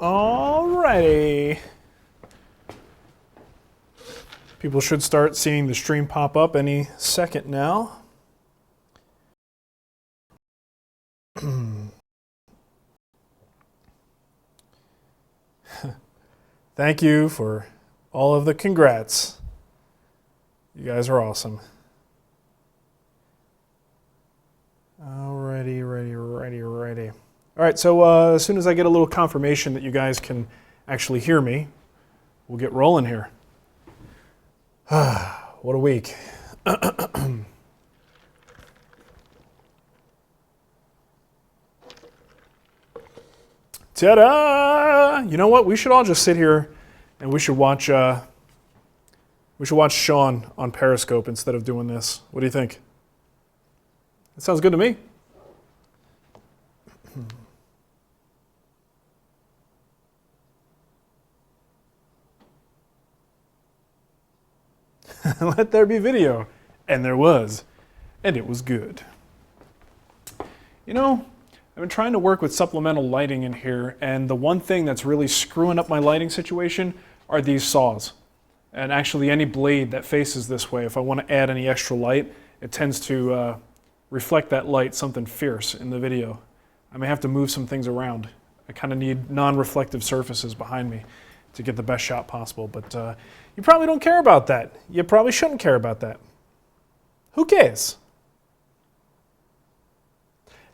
Alrighty. People should start seeing the stream pop up any second now. Thank you for all of the congrats. You guys are awesome. Alrighty. All right, so as soon as I get a little confirmation that you guys can actually hear me, we'll get rolling here. What a week. Ta-da! You know what? We should all just sit here and we should watch Sean on Periscope instead of doing this. What do you think? That sounds good to me. Let there be video. And there was. And it was good. You know, I've been trying to work with supplemental lighting in here, and the one thing that's really screwing up my lighting situation are these saws. And actually any blade that faces this way, if I want to add any extra light, it tends to reflect that light something fierce in the video. I may have to move some things around. I kind of need non-reflective surfaces behind me to get the best shot possible, but you probably don't care about that. You probably shouldn't care about that. Who cares?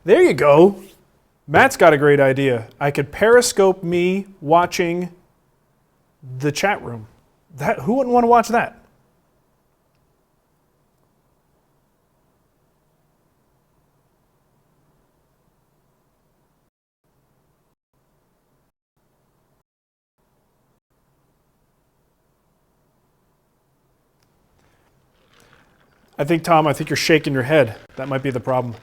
There you go. Matt's got a great idea. I could Periscope me watching the chat room. Who wouldn't want to watch that? Tom, I think you're shaking your head. That might be the problem.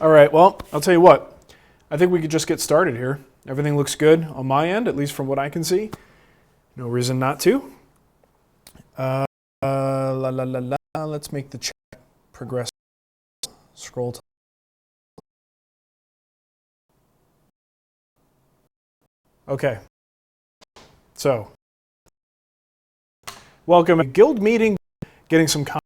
All right, well, I'll tell you what. I think we could just get started here. Everything looks good on my end, at least from what I can see. No reason not to. Let's make the chat progress. Scroll to. Okay. So, welcome. A guild meeting, getting some content.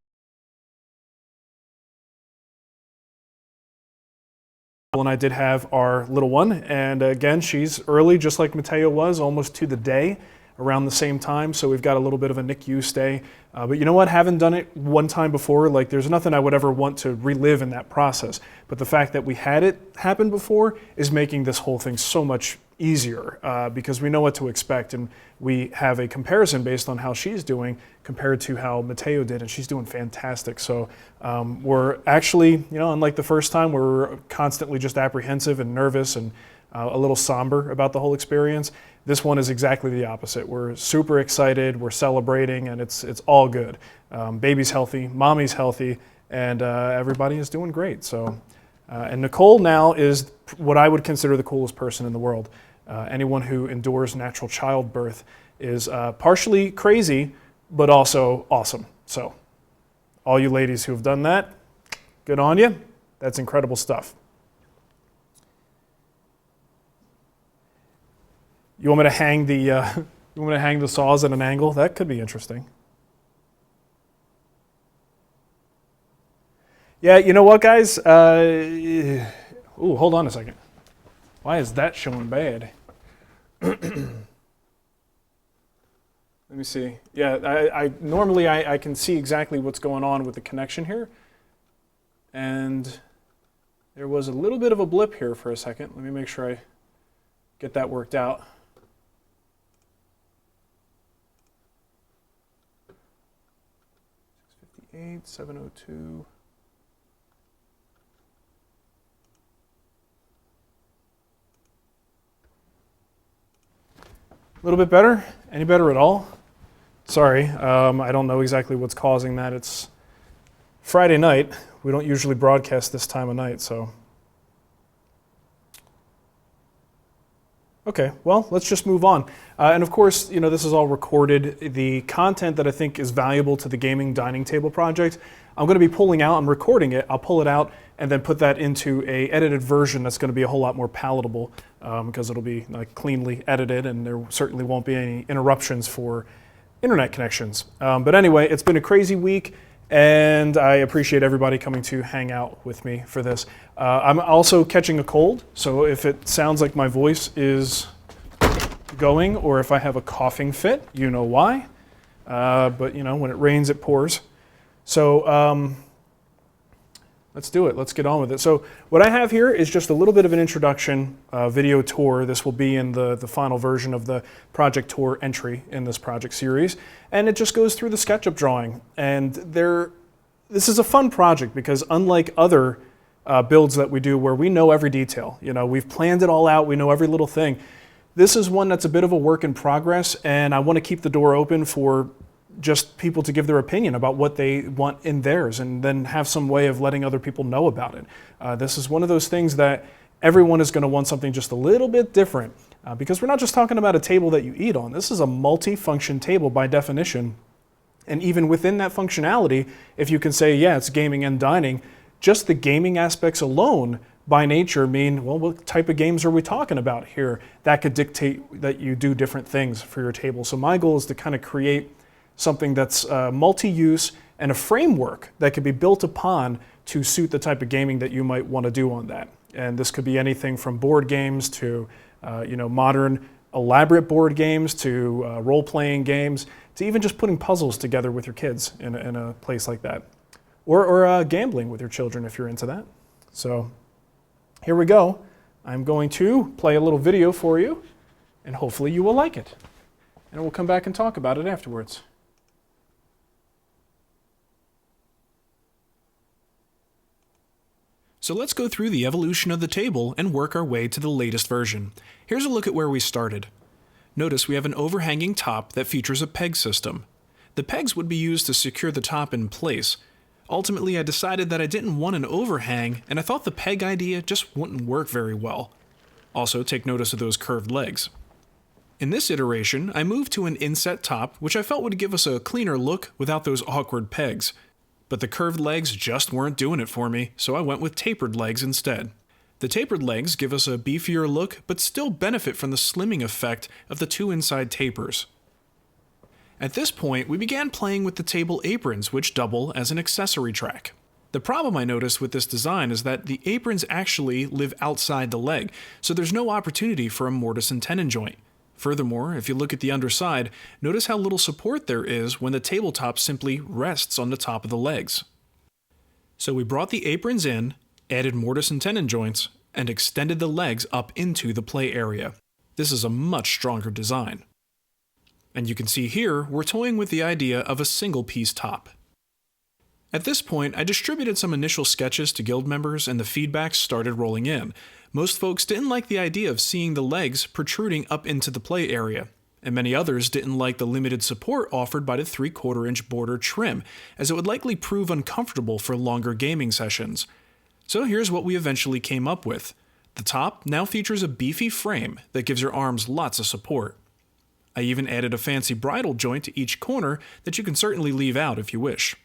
And I did have our little one, and again, she's early, just like Mateo was, almost to the day, around the same time, so we've got a little bit of a NICU stay. But you know what, having done it one time before, like there's nothing I would ever want to relive in that process. But the fact that we had it happen before is making this whole thing so much easier because we know what to expect, and we have a comparison based on how she's doing compared to how Mateo did, and she's doing fantastic. So we're actually, you know, unlike the first time, we're constantly just apprehensive and nervous and a little somber about the whole experience. This one is exactly the opposite. We're super excited, we're celebrating, and it's all good. Baby's healthy, mommy's healthy, and everybody is doing great. So, and Nicole now is what I would consider the coolest person in the world. Anyone who endures natural childbirth is partially crazy, but also awesome. So, all you ladies who have done that, good on you. That's incredible stuff. You want me to hang the saws at an angle? That could be interesting. Yeah, you know what, guys? Ooh, hold on a second. Why is that showing bad? Let me see. Yeah, I normally can see exactly what's going on with the connection here. And there was a little bit of a blip here for a second. Let me make sure I get that worked out. 702. A little bit better? Any better at all? Sorry, I don't know exactly what's causing that. It's Friday night. We don't usually broadcast this time of night, so. Okay, well, let's just move on. And of course, you know, this is all recorded. The content that I think is valuable to the Gaming Dining Table project, I'm going to be pulling out, I'm recording it, I'll pull it out and then put that into a edited version that's going to be a whole lot more palatable because it'll be like cleanly edited and there certainly won't be any interruptions for internet connections. But anyway, it's been a crazy week and I appreciate everybody coming to hang out with me for this. I'm also catching a cold, so if it sounds like my voice is going or if I have a coughing fit, you know why. But you know, when it rains, it pours. So let's do it. Let's get on with it. So what I have here is just a little bit of an introduction video tour. This will be in the final version of the project tour entry in this project series. And it just goes through the SketchUp drawing. And this is a fun project because unlike other builds that we do where we know every detail, you know, we've planned it all out, we know every little thing. This is one that's a bit of a work in progress, and I want to keep the door open for just people to give their opinion about what they want in theirs and then have some way of letting other people know about it. This is one of those things that everyone is going to want something just a little bit different because we're not just talking about a table that you eat on. This is a multi-function table by definition. And even within that functionality, if you can say, yeah, it's gaming and dining, just the gaming aspects alone by nature mean, well, what type of games are we talking about here? That could dictate that you do different things for your table. So my goal is to kind of create something that's multi-use and a framework that could be built upon to suit the type of gaming that you might want to do on that. And this could be anything from board games to modern elaborate board games to role-playing games to even just putting puzzles together with your kids in a place like that. Or gambling with your children if you're into that. So here we go. I'm going to play a little video for you, and hopefully you will like it. And we'll come back and talk about it afterwards. So let's go through the evolution of the table and work our way to the latest version. Here's a look at where we started. Notice we have an overhanging top that features a peg system. The pegs would be used to secure the top in place. Ultimately, I decided that I didn't want an overhang, and I thought the peg idea just wouldn't work very well. Also, take notice of those curved legs. In this iteration, I moved to an inset top, which I felt would give us a cleaner look without those awkward pegs. But the curved legs just weren't doing it for me, so I went with tapered legs instead. The tapered legs give us a beefier look, but still benefit from the slimming effect of the two inside tapers. At this point, we began playing with the table aprons, which double as an accessory track. The problem I noticed with this design is that the aprons actually live outside the leg, so there's no opportunity for a mortise and tenon joint. Furthermore, if you look at the underside, notice how little support there is when the tabletop simply rests on the top of the legs. So we brought the aprons in, added mortise and tenon joints, and extended the legs up into the play area. This is a much stronger design. And you can see here, we're toying with the idea of a single-piece top. At this point, I distributed some initial sketches to guild members and the feedback started rolling in. Most folks didn't like the idea of seeing the legs protruding up into the play area, and many others didn't like the limited support offered by the 3/4-inch border trim, as it would likely prove uncomfortable for longer gaming sessions. So here's what we eventually came up with. The top now features a beefy frame that gives your arms lots of support. I even added a fancy bridle joint to each corner that you can certainly leave out if you wish.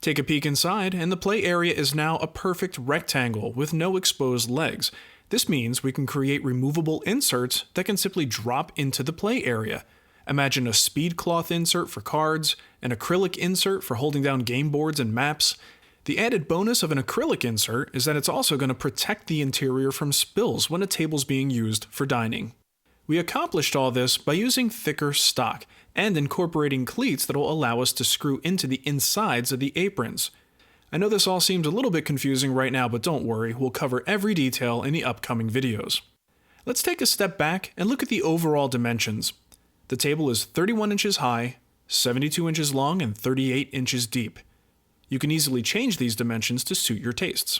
Take a peek inside, and the play area is now a perfect rectangle with no exposed legs. This means we can create removable inserts that can simply drop into the play area. Imagine a speed cloth insert for cards, an acrylic insert for holding down game boards and maps. The added bonus of an acrylic insert is that it's also going to protect the interior from spills when a table's being used for dining. We accomplished all this by using thicker stock and incorporating cleats that will allow us to screw into the insides of the aprons. I know this all seems a little bit confusing right now, but don't worry, we'll cover every detail in the upcoming videos. Let's take a step back and look at the overall dimensions. The table is 31 inches high, 72 inches long, and 38 inches deep. You can easily change these dimensions to suit your tastes.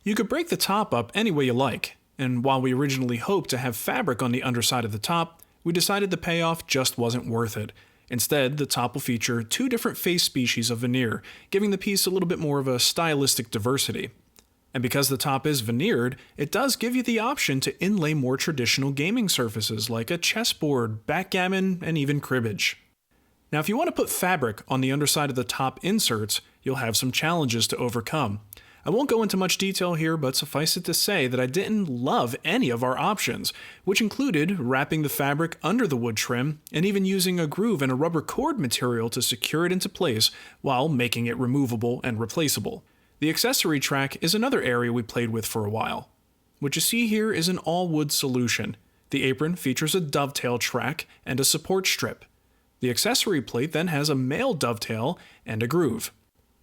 You could break the top up any way you like. And while we originally hoped to have fabric on the underside of the top, we decided the payoff just wasn't worth it. Instead, the top will feature two different face species of veneer, giving the piece a little bit more of a stylistic diversity. And because the top is veneered, it does give you the option to inlay more traditional gaming surfaces like a chessboard, backgammon, and even cribbage. Now if you want to put fabric on the underside of the top inserts, you'll have some challenges to overcome. I won't go into much detail here, but suffice it to say that I didn't love any of our options, which included wrapping the fabric under the wood trim and even using a groove and a rubber cord material to secure it into place while making it removable and replaceable. The accessory track is another area we played with for a while. What you see here is an all-wood solution. The apron features a dovetail track and a support strip. The accessory plate then has a male dovetail and a groove.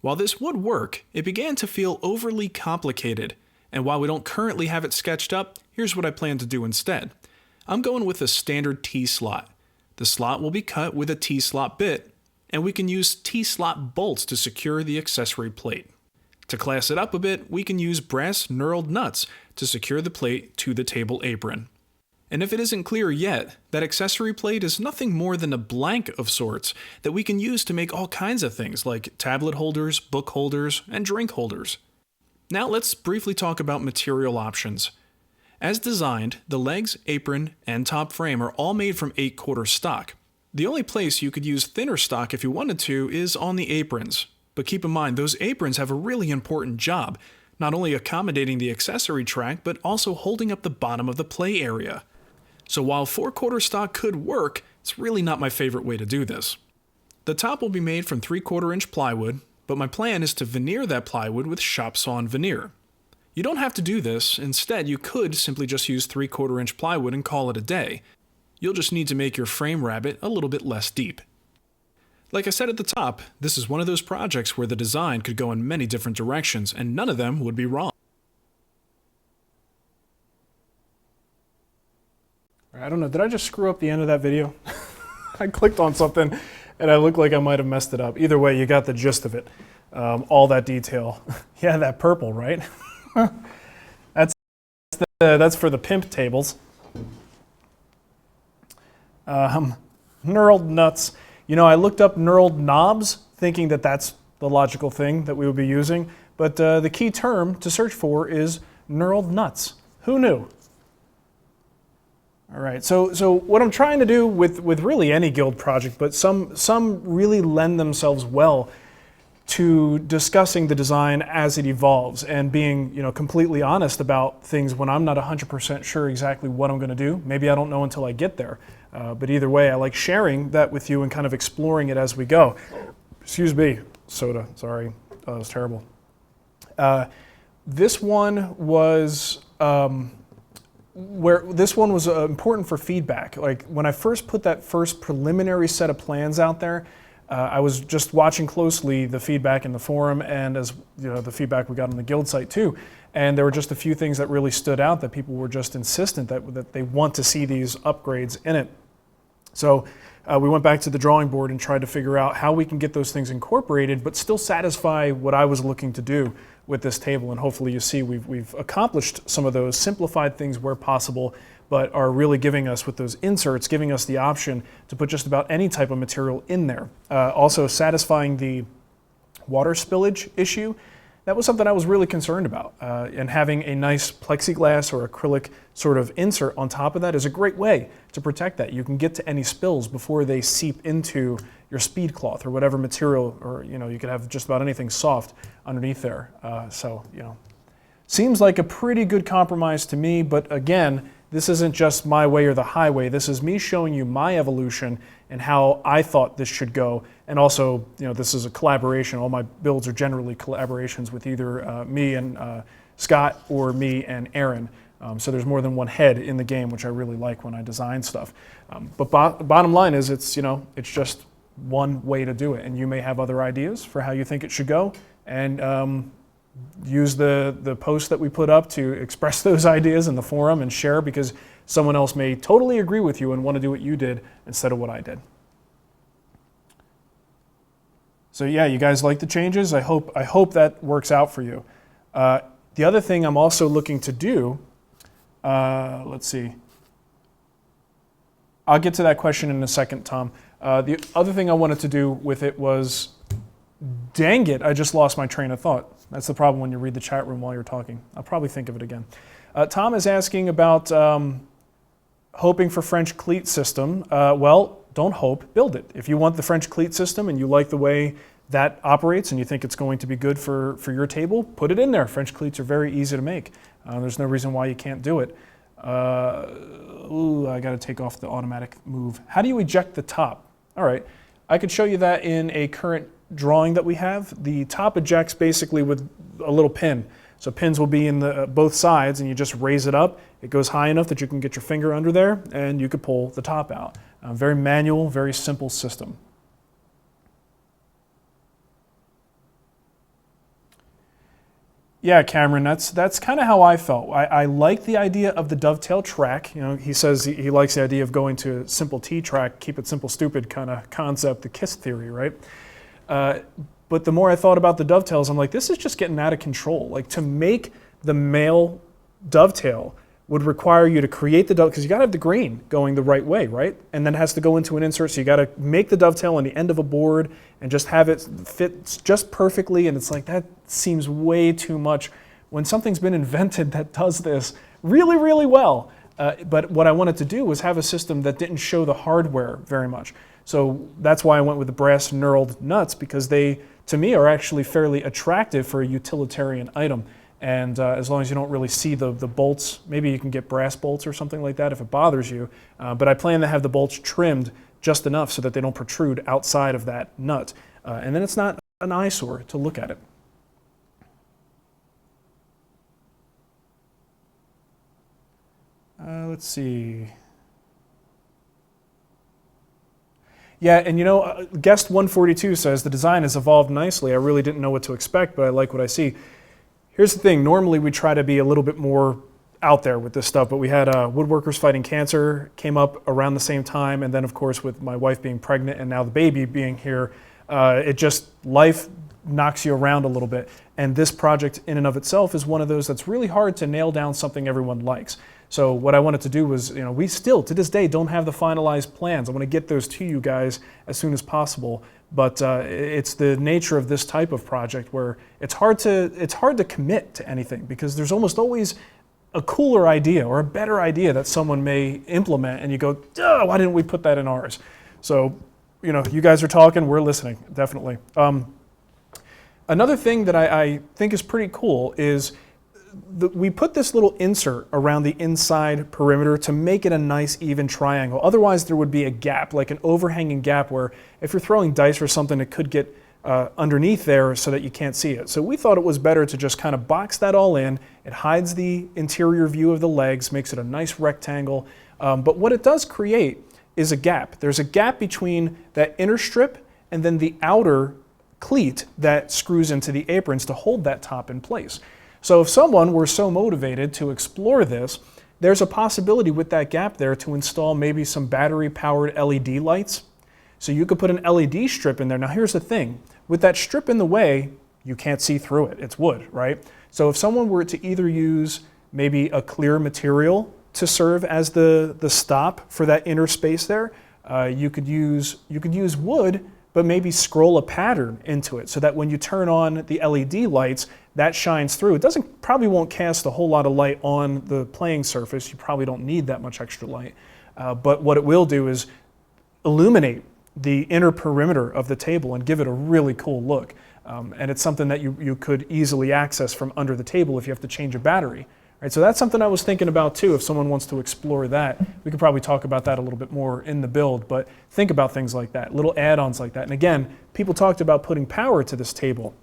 While this would work, it began to feel overly complicated, and while we don't currently have it sketched up, here's what I plan to do instead. I'm going with a standard T-slot. The slot will be cut with a T-slot bit, and we can use T-slot bolts to secure the accessory plate. To class it up a bit, we can use brass knurled nuts to secure the plate to the table apron. And if it isn't clear yet, that accessory plate is nothing more than a blank of sorts that we can use to make all kinds of things like tablet holders, book holders, and drink holders. Now let's briefly talk about material options. As designed, the legs, apron, and top frame are all made from 8/4 stock. The only place you could use thinner stock if you wanted to is on the aprons. But keep in mind, those aprons have a really important job, not only accommodating the accessory track, but also holding up the bottom of the play area. So while 4/4 stock could work, it's really not my favorite way to do this. The top will be made from 3/4 inch plywood, but my plan is to veneer that plywood with shop sawn veneer. You don't have to do this. Instead, you could simply just use 3/4 inch plywood and call it a day. You'll just need to make your frame rabbet a little bit less deep. Like I said at the top, this is one of those projects where the design could go in many different directions, and none of them would be wrong. I don't know, did I just screw up the end of that video? I clicked on something and I look like I might have messed it up. Either way, you got the gist of it. All that detail. Yeah, that purple, right? That's for the pimp tables. Knurled nuts. You know, I looked up knurled knobs, thinking that that's the logical thing that we would be using, but the key term to search for is knurled nuts. Who knew? All right, so what I'm trying to do with really any guild project, but some really lend themselves well to discussing the design as it evolves and being, completely honest about things when I'm not 100% sure exactly what I'm going to do. Maybe I don't know until I get there. But either way, I like sharing that with you and kind of exploring it as we go. Excuse me, soda, sorry, that was terrible. This one was important for feedback. Like when I first put that first preliminary set of plans out there, I was just watching closely the feedback in the forum and as the feedback we got on the guild site too. And there were just a few things that really stood out that people were just insistent that they want to see these upgrades in it. So we went back to the drawing board and tried to figure out how we can get those things incorporated, but still satisfy what I was looking to do with this table. And hopefully you see we've accomplished some of those, simplified things where possible, but are really giving us, with those inserts, giving us the option to put just about any type of material in there. Also satisfying the water spillage issue. That was something I was really concerned about, and having a nice plexiglass or acrylic sort of insert on top of that is a great way to protect that. You can get to any spills before they seep into your speed cloth or whatever material, or you could have just about anything soft underneath there. Seems like a pretty good compromise to me, but again, this isn't just my way or the highway. This is me showing you my evolution and how I thought this should go. And also, this is a collaboration. All my builds are generally collaborations with either me and Scott or me and Aaron. So there's more than one head in the game, which I really like when I design stuff. But bottom line is, it's just one way to do it. And you may have other ideas for how you think it should go. And use the post that we put up to express those ideas in the forum and share, because someone else may totally agree with you and want to do what you did instead of what I did. So yeah, you guys like the changes? I hope that works out for you. The other thing I'm also looking to do, let's see. I'll get to that question in a second, Tom. The other thing I wanted to do with it was, dang it, I just lost my train of thought. That's the problem when you read the chat room while you're talking. I'll probably think of it again. Tom is asking about hoping for French cleat system. Well, don't hope, build it. If you want the French cleat system and you like the way that operates and you think it's going to be good for your table, put it in there. French cleats are very easy to make. There's no reason why you can't do it. I got to take off the automatic move. How do you eject the top? All right, I could show you that in a current drawing that we have. The top ejects basically with a little pin. So pins will be in both sides, and you just raise it up. It goes high enough that you can get your finger under there, and you could pull the top out. Very manual, very simple system. Yeah, Cameron, that's kind of how I felt. I like the idea of the dovetail track. You know, he says he likes the idea of going to a simple T track, keep it simple, stupid kind of concept, the KISS theory, right? But the more I thought about the dovetails, I'm like, this is just getting out of control. Like, to make the male dovetail would require you to create the dovetail, because you got to have the grain going the right way, right? And then it has to go into an insert, so you got to make the dovetail on the end of a board and just have it fit just perfectly. And it's like, that seems way too much when something's been invented that does this really, really well. But what I wanted to do was have a system that didn't show the hardware very much. So that's why I went with the brass knurled nuts, because they, to me, are actually fairly attractive for a utilitarian item. And as long as you don't really see the bolts, maybe you can get brass bolts or something like that if it bothers you. But I plan to have the bolts trimmed just enough so that they don't protrude outside of that nut. And then it's not an eyesore to look at it. Let's see. Yeah, and you know, guest 142 says, the design has evolved nicely. I really didn't know what to expect, but I like what I see. Here's the thing, normally we try to be a little bit more out there with this stuff, but we had Woodworkers Fighting Cancer came up around the same time, and then of course with my wife being pregnant and now the baby being here, it just, life knocks you around a little bit. And this project in and of itself is one of those that's really hard to nail down something everyone likes. So what I wanted to do was, you know, we still, to this day, don't have the finalized plans. I want to get those to you guys as soon as possible. But it's the nature of this type of project where it's hard to commit to anything, because there's almost always a cooler idea or a better idea that someone may implement, and you go, duh, why didn't we put that in ours? So, you know, you guys are talking, we're listening, definitely. Another thing that I think is pretty cool is we put this little insert around the inside perimeter to make it a nice even triangle. Otherwise there would be a gap, like an overhanging gap, where if you're throwing dice or something, it could get underneath there so that you can't see it. So we thought it was better to just kind of box that all in. It hides the interior view of the legs, makes it a nice rectangle. But what it does create is a gap. There's a gap between that inner strip and then the outer cleat that screws into the aprons to hold that top in place. So if someone were so motivated to explore this, there's a possibility with that gap there to install maybe some battery-powered LED lights. So you could put an LED strip in there. Now here's the thing, with that strip in the way, you can't see through it. It's wood, right? So if someone were to either use maybe a clear material to serve as the stop for that inner space there, you could use wood, but maybe scroll a pattern into it so that when you turn on the LED lights, that shines through. It probably won't cast a whole lot of light on the playing surface. You probably don't need that much extra light. But what it will do is illuminate the inner perimeter of the table and give it a really cool look. And it's something that you could easily access from under the table if you have to change a battery. Right, so that's something I was thinking about too. If someone wants to explore that, we could probably talk about that a little bit more in the build, but think about things like that, little add-ons like that. And again, people talked about putting power to this table.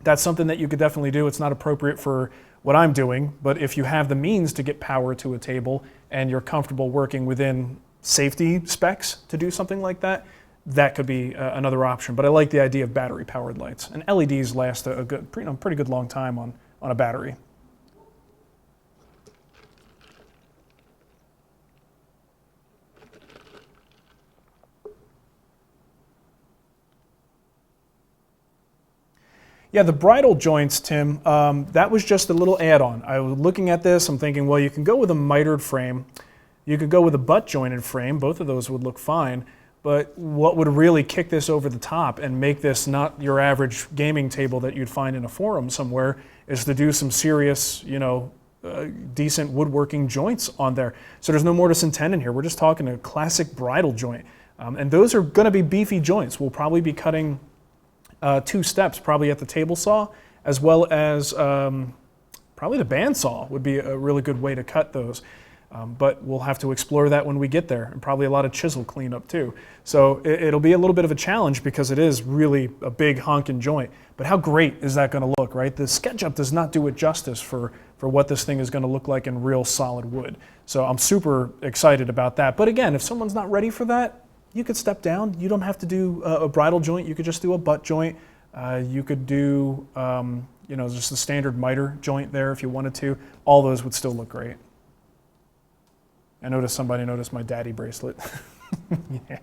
That's something that you could definitely do. It's not appropriate for what I'm doing, but if you have the means to get power to a table and you're comfortable working within safety specs to do something like that, that could be another option. But I like the idea of battery-powered lights. And LEDs last a pretty good long time on a battery. Yeah, the bridle joints, Tim, that was just a little add-on. I was looking at this, I'm thinking, well, you can go with a mitered frame. You could go with a butt-jointed frame. Both of those would look fine. But what would really kick this over the top and make this not your average gaming table that you'd find in a forum somewhere is to do some serious, decent woodworking joints on there. So there's no mortise and tenon here. We're just talking a classic bridle joint. And those are going to be beefy joints. We'll probably be cutting two steps, probably at the table saw, as well as probably the bandsaw would be a really good way to cut those. But we'll have to explore that when we get there, and probably a lot of chisel cleanup too. So it'll be a little bit of a challenge because it is really a big honking joint. But how great is that going to look, right? The SketchUp does not do it justice for what this thing is going to look like in real solid wood. So I'm super excited about that. But again, if someone's not ready for that, you could step down. You don't have to do a bridle joint. You could just do a butt joint. You could do just the standard miter joint there if you wanted to. All those would still look great. I noticed somebody noticed my daddy bracelet. Yeah.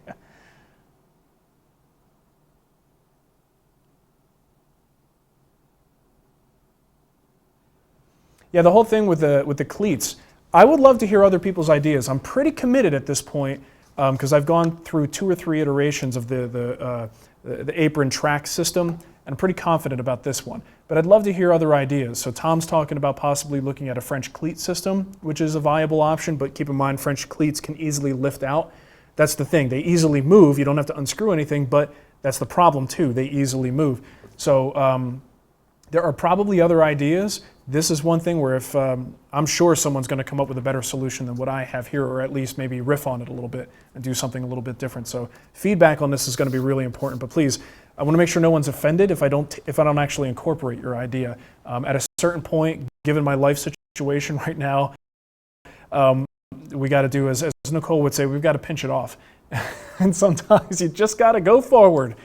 Yeah, the whole thing with the cleats, I would love to hear other people's ideas. I'm pretty committed at this point because I've gone through 2 or 3 iterations of the apron track system, and I'm pretty confident about this one. But I'd love to hear other ideas. So Tom's talking about possibly looking at a French cleat system, which is a viable option, but keep in mind French cleats can easily lift out. That's the thing, they easily move. You don't have to unscrew anything, but that's the problem too, they easily move. So there are probably other ideas. This is one thing where if I'm sure someone's going to come up with a better solution than what I have here, or at least maybe riff on it a little bit and do something a little bit different. So feedback on this is going to be really important. But please, I want to make sure no one's offended if I don't actually incorporate your idea. At a certain point, given my life situation right now, we got to do as Nicole would say, we've got to pinch it off, and sometimes you just got to go forward.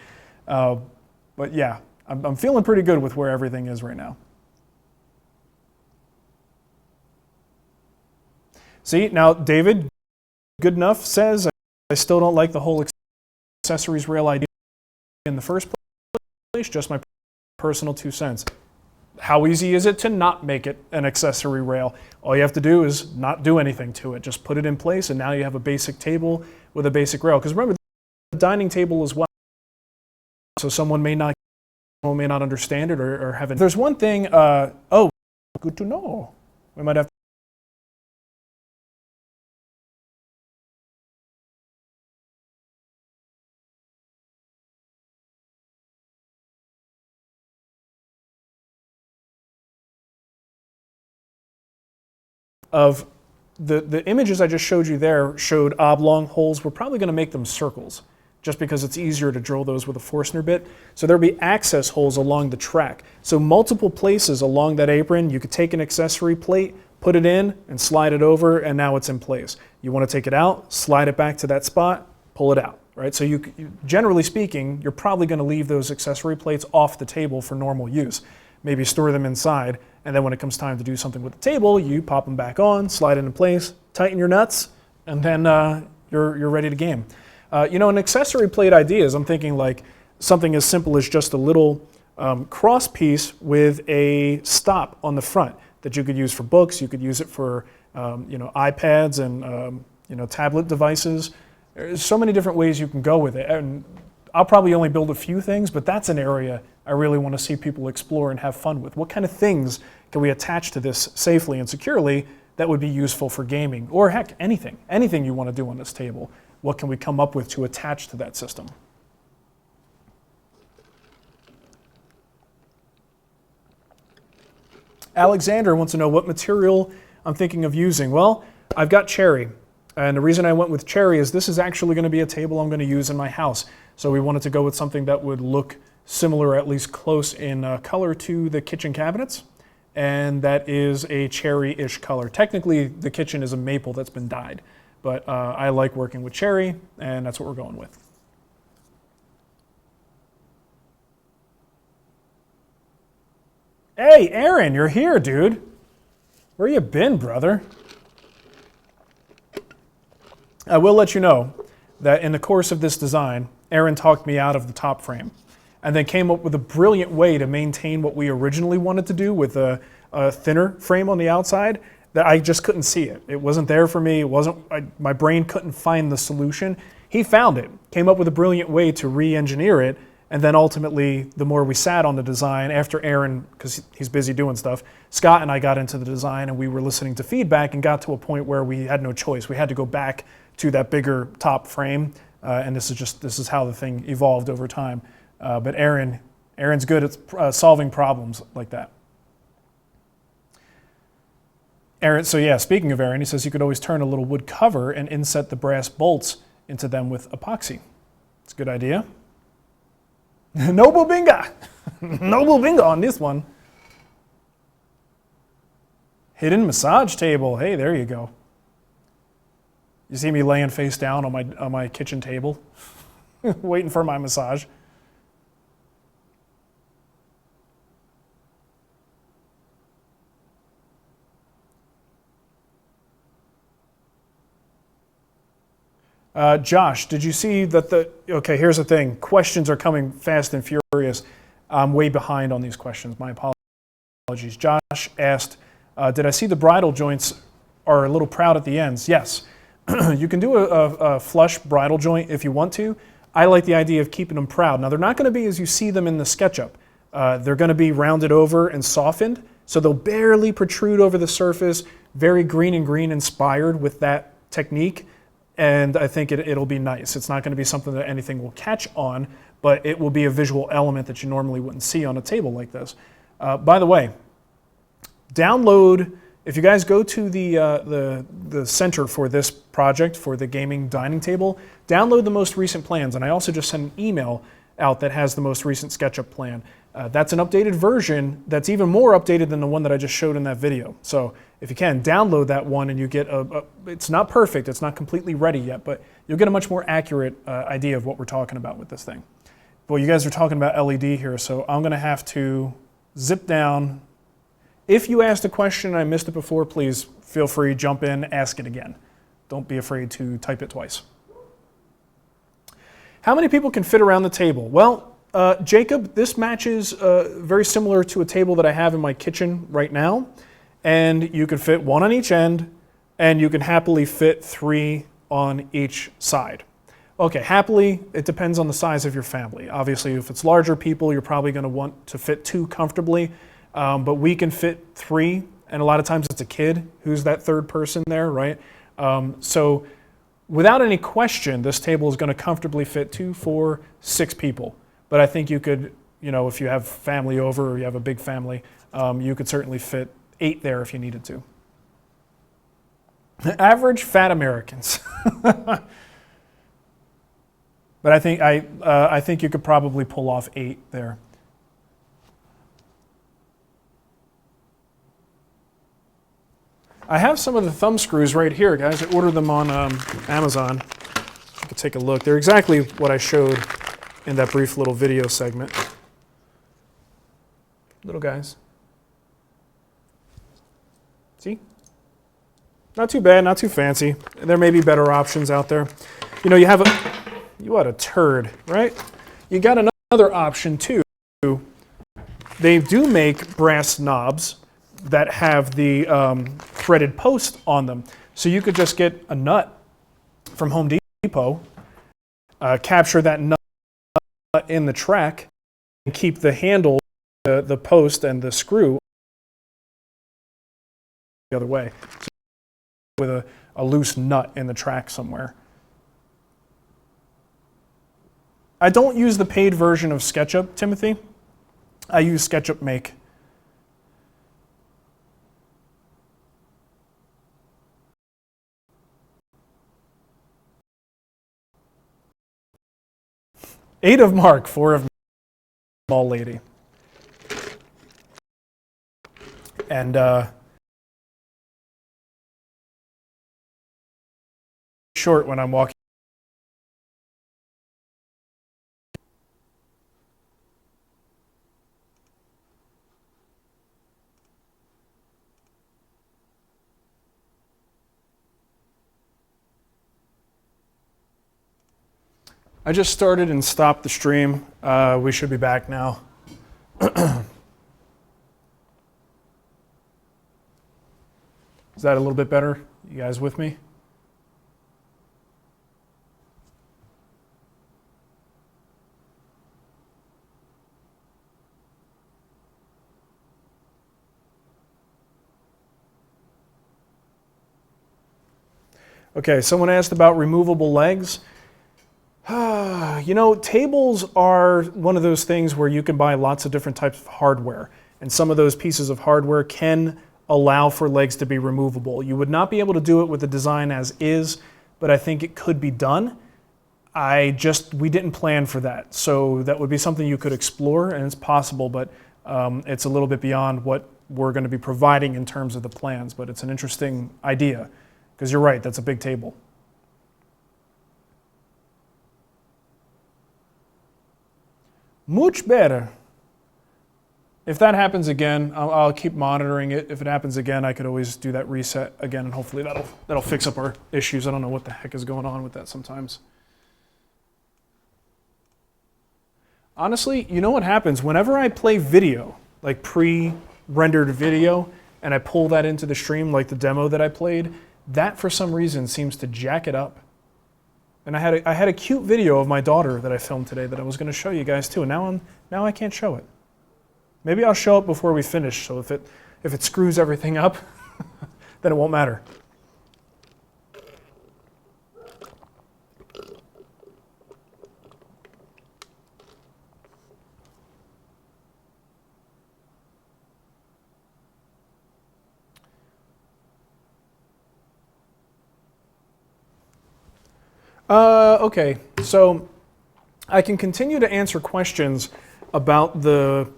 But yeah, I'm feeling pretty good with where everything is right now. See, now David Goodenough says, I still don't like the whole accessories rail idea in the first place, just my personal 2 cents. How easy is it to not make it an accessory rail? All you have to do is not do anything to it. Just put it in place, and now you have a basic table with a basic rail. Because remember, the dining table as well. So someone may not understand it or have it. There's one thing, oh, good to know. We might have to of the images I just showed you there showed oblong holes. We're probably going to make them circles just because it's easier to drill those with a Forstner bit. So there'll be access holes along the track. So multiple places along that apron, you could take an accessory plate, put it in, and slide it over, and now it's in place. You want to take it out, slide it back to that spot, pull it out, right? So you generally speaking, you're probably going to leave those accessory plates off the table for normal use. Maybe store them inside, and then when it comes time to do something with the table, you pop them back on, slide it in place, tighten your nuts, and then you're ready to game. An accessory plate ideas, I'm thinking like something as simple as just a little cross piece with a stop on the front that you could use for books. You could use it for iPads and tablet devices. There's so many different ways you can go with it. And I'll probably only build a few things, but that's an area I really want to see people explore and have fun with. What kind of things can we attach to this safely and securely that would be useful for gaming? Or heck, anything you want to do on this table. What can we come up with to attach to that system? Alexander wants to know what material I'm thinking of using. Well, I've got cherry. And the reason I went with cherry is this is actually going to be a table I'm going to use in my house. So we wanted to go with something that would look similar, at least close in color to the kitchen cabinets. And that is a cherry-ish color. Technically, the kitchen is a maple that's been dyed. But I like working with cherry, and that's what we're going with. Hey, Aaron, you're here, dude. Where you been, brother? I will let you know that in the course of this design, Aaron talked me out of the top frame and then came up with a brilliant way to maintain what we originally wanted to do with a thinner frame on the outside that I just couldn't see it. It wasn't there for me. My brain couldn't find the solution. He found it, came up with a brilliant way to re-engineer it, and then ultimately, the more we sat on the design, after Aaron, because he's busy doing stuff, Scott and I got into the design and we were listening to feedback and got to a point where we had no choice. We had to go back to that bigger top frame, and this is how the thing evolved over time. But Aaron Aaron's good at solving problems like that. Aaron, so yeah, speaking of Aaron, he says you could always turn a little wood cover and inset the brass bolts into them with epoxy. It's a good idea. Noble bingo! Noble bingo on this one. Hidden massage table. Hey, there you go. You see me laying face down on my kitchen table, waiting for my massage. Josh, did you see that okay, here's the thing. Questions are coming fast and furious. I'm way behind on these questions. My apologies. Josh asked, did I see the bridle joints are a little proud at the ends? Yes. You can do a flush bridle joint if you want to. I like the idea of keeping them proud. Now, they're not going to be as you see them in the SketchUp. They're going to be rounded over and softened, so they'll barely protrude over the surface, very green and green inspired with that technique. And I think it'll be nice. It's not going to be something that anything will catch on, but it will be a visual element that you normally wouldn't see on a table like this. By the way, download, if you guys go to the center for this project, for the gaming dining table, download the most recent plans. And I also just sent an email out that has the most recent SketchUp plan. That's an updated version that's even more updated than the one that I just showed in that video. So if you can, download that one and you get it's not perfect, it's not completely ready yet, but you'll get a much more accurate idea of what we're talking about with this thing. Well, you guys are talking about LED here, so I'm gonna have to zip down. If you asked a question and I missed it before, please feel free, jump in, ask it again. Don't be afraid to type it twice. How many people can fit around the table? Well, Jacob, this matches very similar to a table that I have in my kitchen right now. And you can fit one on each end, and you can happily fit 3 on each side. Okay, happily, it depends on the size of your family. Obviously, if it's larger people, you're probably going to want to fit 2 comfortably, but we can fit 3, and a lot of times it's a kid who's that third person there, right? So without any question, this table is going to comfortably fit 2, 4, 6 people. But I think you could, if you have family over or you have a big family, you could certainly fit 8 there if you needed to. Average fat Americans. But I think you could probably pull off 8 there. I have some of the thumb screws right here, guys. I ordered them on Amazon. You can take a look. They're exactly what I showed in that brief little video segment. Little guys. See? Not too bad, not too fancy. There may be better options out there. You had a turd, right? You got another option too. They do make brass knobs that have the threaded post on them. So you could just get a nut from Home Depot, capture that nut in the track, and keep the handle, the post, and the screw the other way, so with a loose nut in the track somewhere. I don't use the paid version of SketchUp, Timothy. I use SketchUp Make. Eight of Mark, 4 of Small Lady. And short when I'm walking. I just started and stopped the stream. We should be back now. Is that a little bit better? You guys with me? Okay, someone asked about removable legs. You know, tables are one of those things where you can buy lots of different types of hardware, and some of those pieces of hardware can allow for legs to be removable. You would not be able to do it with the design as is, but I think it could be done. We didn't plan for that, so that would be something you could explore, and it's possible, but it's a little bit beyond what we're going to be providing in terms of the plans, but it's an interesting idea, because you're right, that's a big table. Much better. If that happens again, I'll keep monitoring it. If it happens again, I could always do that reset again, and hopefully that'll fix up our issues. I don't know what the heck is going on with that sometimes. Honestly, you know what happens? Whenever I play video, like pre-rendered video, and I pull that into the stream, like the demo that I played, that for some reason seems to jack it up. And I had a cute video of my daughter that I filmed today that I was going to show you guys too, and now I can't show it. Maybe I'll show it before we finish, so if it screws everything up, then it won't matter. Okay, so I can continue to answer questions about the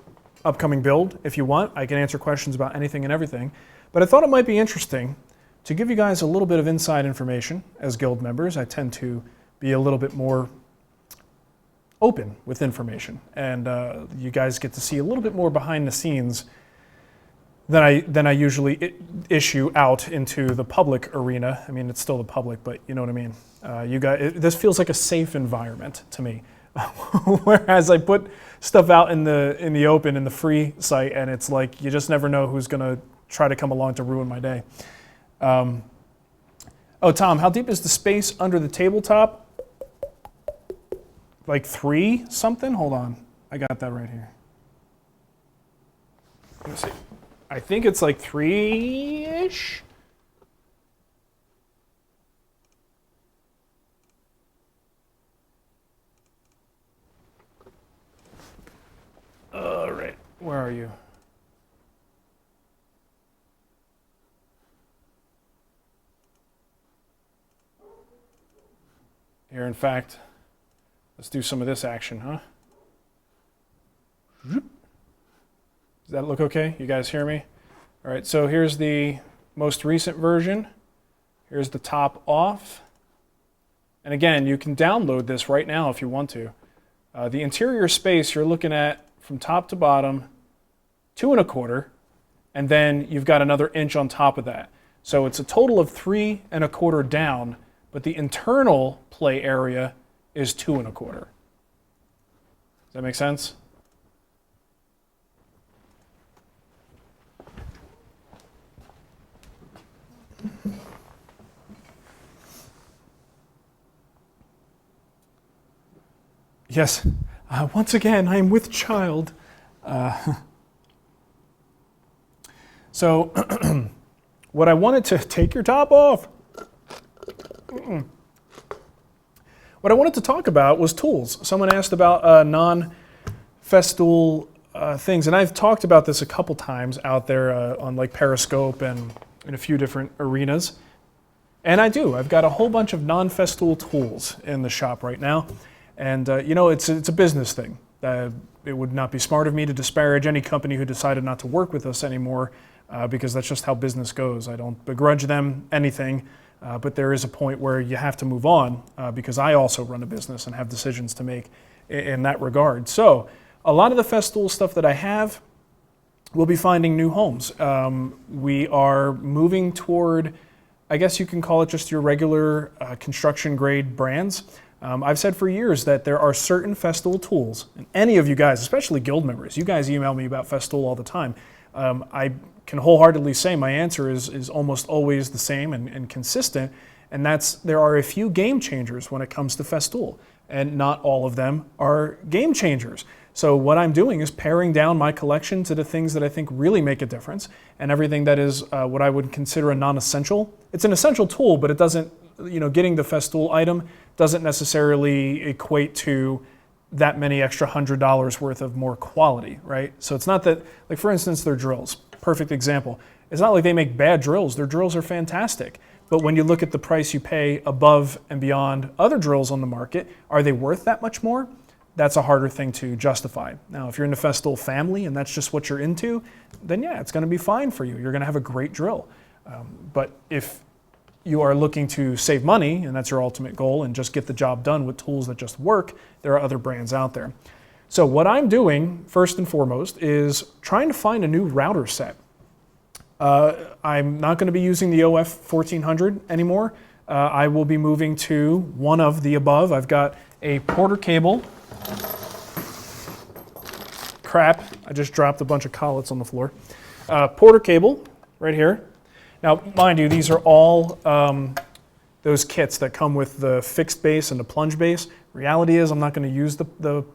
upcoming build if you want. I can answer questions about anything and everything, but I thought it might be interesting to give you guys a little bit of inside information. As guild members, I tend to be a little bit more open with information, and you guys get to see a little bit more behind the scenes than I usually issue out into the public arena. I mean, it's still the public, but you know what I mean. This feels like a safe environment to me, whereas I put stuff out in the open, in the free site, and it's like you just never know who's going to try to come along to ruin my day. Oh, Tom, how deep is the space under the tabletop? Like 3 something? Hold on, I got that right here. Let me see. I think it's like 3-ish. All right, where are you? Here, in fact, let's do some of this action, huh? Does that look okay? You guys hear me? All right, so here's the most recent version. Here's the top off. And again, you can download this right now if you want to. The interior space you're looking at from top to bottom, 2 1/4, and then you've got another inch on top of that. So it's a total of 3 1/4 down, but the internal play area is 2 1/4. Does that make sense? Yes, once again, I am with child. So, what I wanted to take your top off. What I wanted to talk about was tools. Someone asked about non-festool things, and I've talked about this a couple times out there on like Periscope and in a few different arenas. And I've got a whole bunch of non-festool tools in the shop right now. And you know, it's a business thing. It would not be smart of me to disparage any company who decided not to work with us anymore, because that's just how business goes. I don't begrudge them anything, but there is a point where you have to move on, because I also run a business and have decisions to make in that regard. So a lot of the festool stuff that I have will be finding new homes. We are moving toward, I guess you can call it just your regular construction grade brands. I've said for years that there are certain festool tools, and any of you guys, especially guild members, you guys email me about festool all the time. I can wholeheartedly say my answer is almost always the same and consistent, and that's there are a few game changers when it comes to festool, and not all of them are game changers. So what I'm doing is paring down my collection to the things that I think really make a difference, and everything that is what I would consider a non-essential. It's an essential tool, but it doesn't getting the Festool item doesn't necessarily equate to that many extra $100 worth of more quality, right? So it's not that, like for instance, their drills, perfect example. It's not like they make bad drills. Their drills are fantastic. But when you look at the price you pay above and beyond other drills on the market, are they worth that much more? That's a harder thing to justify. Now, if you're in the Festool family and that's just what you're into, then yeah, it's going to be fine for you. You're going to have a great drill. But if you are looking to save money, and that's your ultimate goal, and just get the job done with tools that just work, there are other brands out there. So what I'm doing, first and foremost, is trying to find a new router set. I'm not going to be using the OF 1400 anymore. I will be moving to one of the above. I've got a Porter cable. Crap, I just dropped a bunch of collets on the floor. Porter cable, right here. Now, mind you, these are all those kits that come with the fixed base and the plunge base. Reality is I'm not going to use the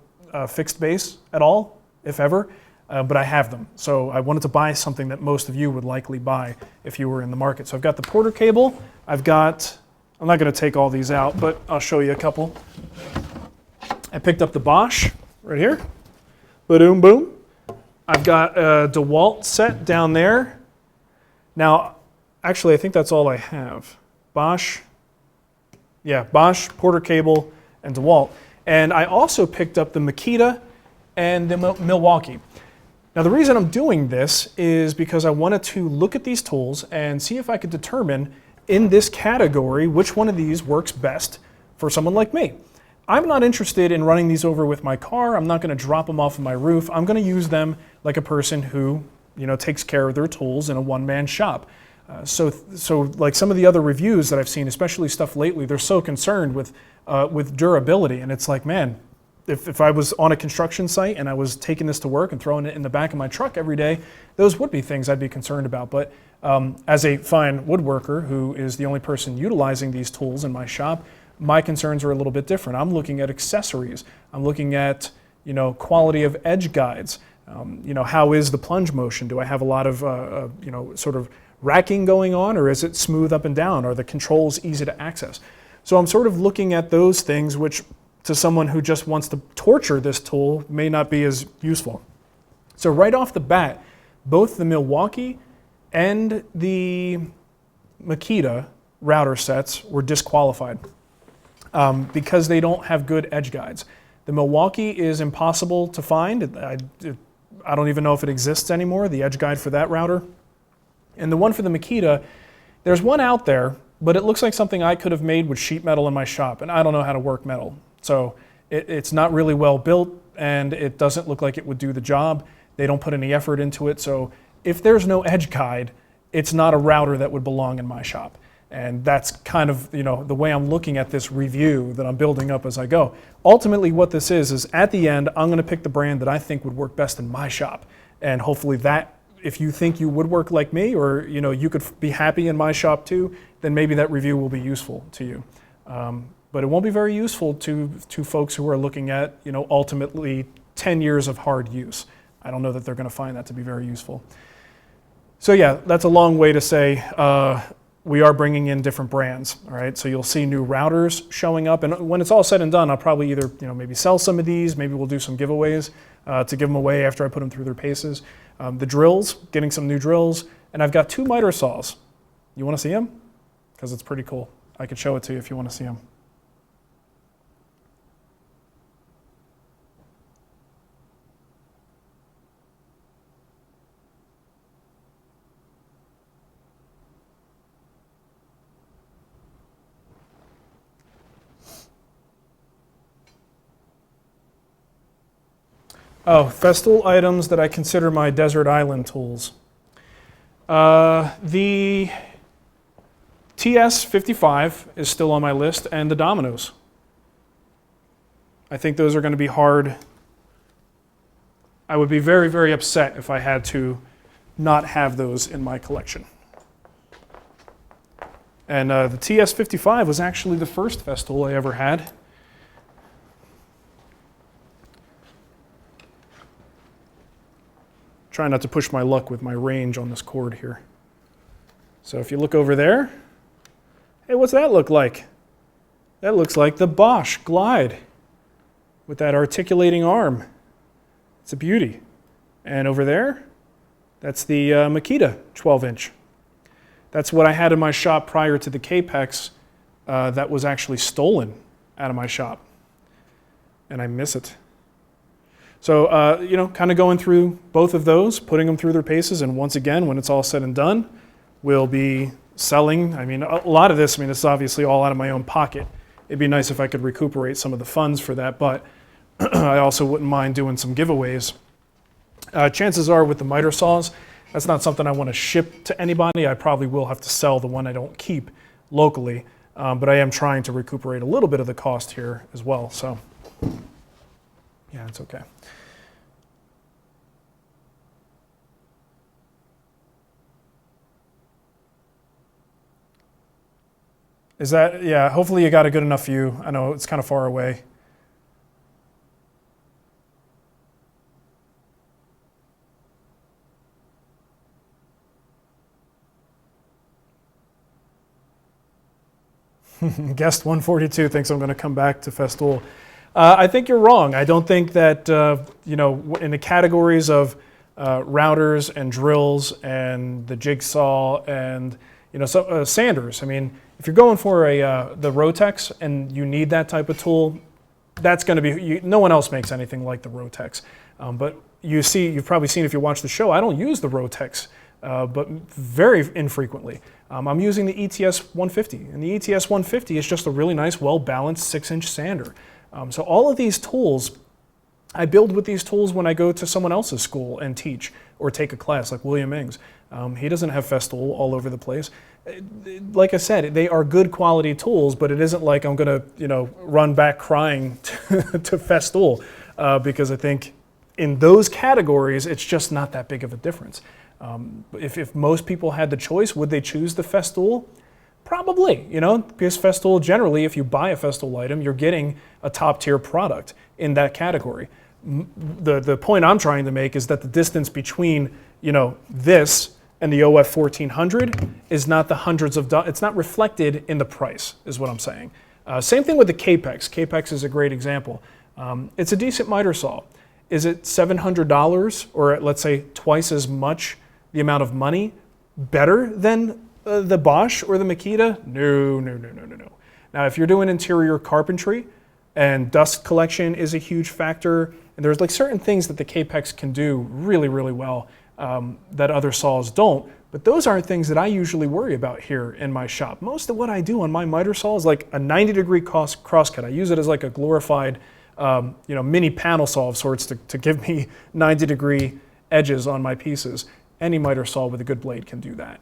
fixed base at all, if ever, but I have them. So I wanted to buy something that most of you would likely buy if you were in the market. So I've got the Porter cable. I'm not going to take all these out, but I'll show you a couple. I picked up the Bosch right here. Boom, boom. I've got a DeWalt set down there. Now, actually, I think that's all I have. Bosch, Porter cable, and DeWalt. And I also picked up the Makita and the Milwaukee. Now, the reason I'm doing this is because I wanted to look at these tools and see if I could determine in this category which one of these works best for someone like me. I'm not interested in running these over with my car. I'm not going to drop them off of my roof. I'm going to use them like a person who, takes care of their tools in a one-man shop. So like some of the other reviews that I've seen, especially stuff lately, they're so concerned with durability, and it's like, man, if I was on a construction site and I was taking this to work and throwing it in the back of my truck every day, those would be things I'd be concerned about. But as a fine woodworker who is the only person utilizing these tools in my shop, my concerns are a little bit different. I'm looking at accessories. I'm looking at quality of edge guides. How is the plunge motion? Do I have a lot of sort of racking going on, or is it smooth up and down? Are the controls easy to access? So I'm sort of looking at those things, which to someone who just wants to torture this tool may not be as useful. So right off the bat, both the Milwaukee and the Makita router sets were disqualified because they don't have good edge guides. The Milwaukee is impossible to find. I don't even know if it exists anymore, the edge guide for that router. And the one for the Makita, there's one out there, but it looks like something I could have made with sheet metal in my shop, and I don't know how to work metal. So it's not really well built, and it doesn't look like it would do the job. They don't put any effort into it. So if there's no edge guide, it's not a router that would belong in my shop. And that's kind of the way I'm looking at this review that I'm building up as I go. Ultimately, what this is at the end, I'm going to pick the brand that I think would work best in my shop. And hopefully that, if you think you would work like me, or you could be happy in my shop too, then maybe that review will be useful to you. But it won't be very useful to folks who are looking at ultimately 10 years of hard use. I don't know that they're going to find that to be very useful. So yeah, that's a long way to say we are bringing in different brands. All right, so you'll see new routers showing up, and when it's all said and done, I'll probably either maybe sell some of these, maybe we'll do some giveaways to give them away after I put them through their paces. The drills, getting some new drills, and I've got 2 miter saws. You want to see them? Because it's pretty cool. I could show it to you if you want to see them. Oh, Festool items that I consider my desert island tools. The TS55 is still on my list, and the Dominoes. I think those are going to be hard. I would be very, very upset if I had to not have those in my collection. And the TS55 was actually the first Festool I ever had. Try not to push my luck with my range on this cord here. So if you look over there, Hey, what's that look like? That looks like the Bosch Glide with that articulating arm. It's a beauty. And over there, that's the Makita 12-inch. That's what I had in my shop prior to the Capex that was actually stolen out of my shop. And I miss it. So, kind of going through both of those, putting them through their paces, and once again, when it's all said and done, we'll be selling. I mean, a lot of this, this is obviously all out of my own pocket. It'd be nice if I could recuperate some of the funds for that, but I also wouldn't mind doing some giveaways. Chances are with the miter saws, that's not something I want to ship to anybody. I probably will have to sell the one I don't keep locally, but I am trying to recuperate a little bit of the cost here as well. So, yeah, it's okay. Is that, yeah, hopefully you got a good enough view. I know it's kind of far away. Guest 142 thinks I'm going to come back to Festool. I think you're wrong. I don't think that, in the categories of routers and drills and the jigsaw and, sanders. I mean, if you're going for the Rotex and you need that type of tool, that's going to be, no one else makes anything like the Rotex. But you've probably seen if you watch the show, I don't use the Rotex, but very infrequently. I'm using the ETS 150, and the ETS 150 is just a really nice, well-balanced 6-inch sander. So all of these tools, I build with these tools when I go to someone else's school and teach or take a class, like William Ings. He doesn't have Festool all over the place. Like I said, they are good quality tools, but it isn't like I'm going to, run back crying to Festool, because I think in those categories, it's just not that big of a difference. If most people had the choice, would they choose the Festool? Probably, because Festool generally, if you buy a Festool item, you're getting a top tier product in that category. The point I'm trying to make is that the distance between, this and the OF 1400 is not the hundreds of dollars. It's not reflected in the price, is what I'm saying. Same thing with the Capex. Capex is a great example. It's a decent miter saw. Is it $700 or let's say twice as much the amount of money better than the Bosch or the Makita? No. Now, if you're doing interior carpentry and dust collection is a huge factor, and there's like certain things that the Capex can do really, really well that other saws don't, but those aren't things that I usually worry about here in my shop. Most of what I do on my miter saw is like a 90-degree crosscut. I use it as like a glorified mini panel saw of sorts to give me 90-degree edges on my pieces. Any miter saw with a good blade can do that,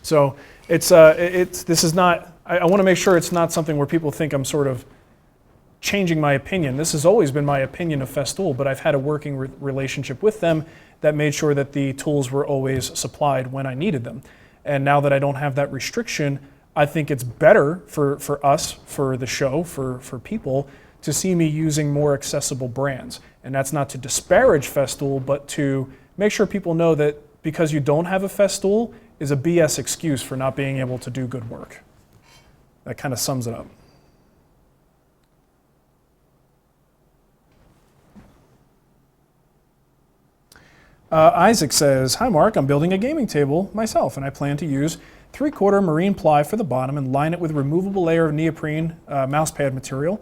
So this is not, I want to make sure it's not something where people think I'm sort of changing my opinion. This has always been my opinion of Festool, but I've had a working relationship with them that made sure that the tools were always supplied when I needed them. And now that I don't have that restriction, I think it's better for us, for the show, for people, to see me using more accessible brands. And that's not to disparage Festool, but to make sure people know that because you don't have a Festool is a BS excuse for not being able to do good work. That kind of sums it up. Isaac says, "Hi Mark, I'm building a gaming table myself and I plan to use 3/4 marine ply for the bottom and line it with a removable layer of neoprene mousepad material.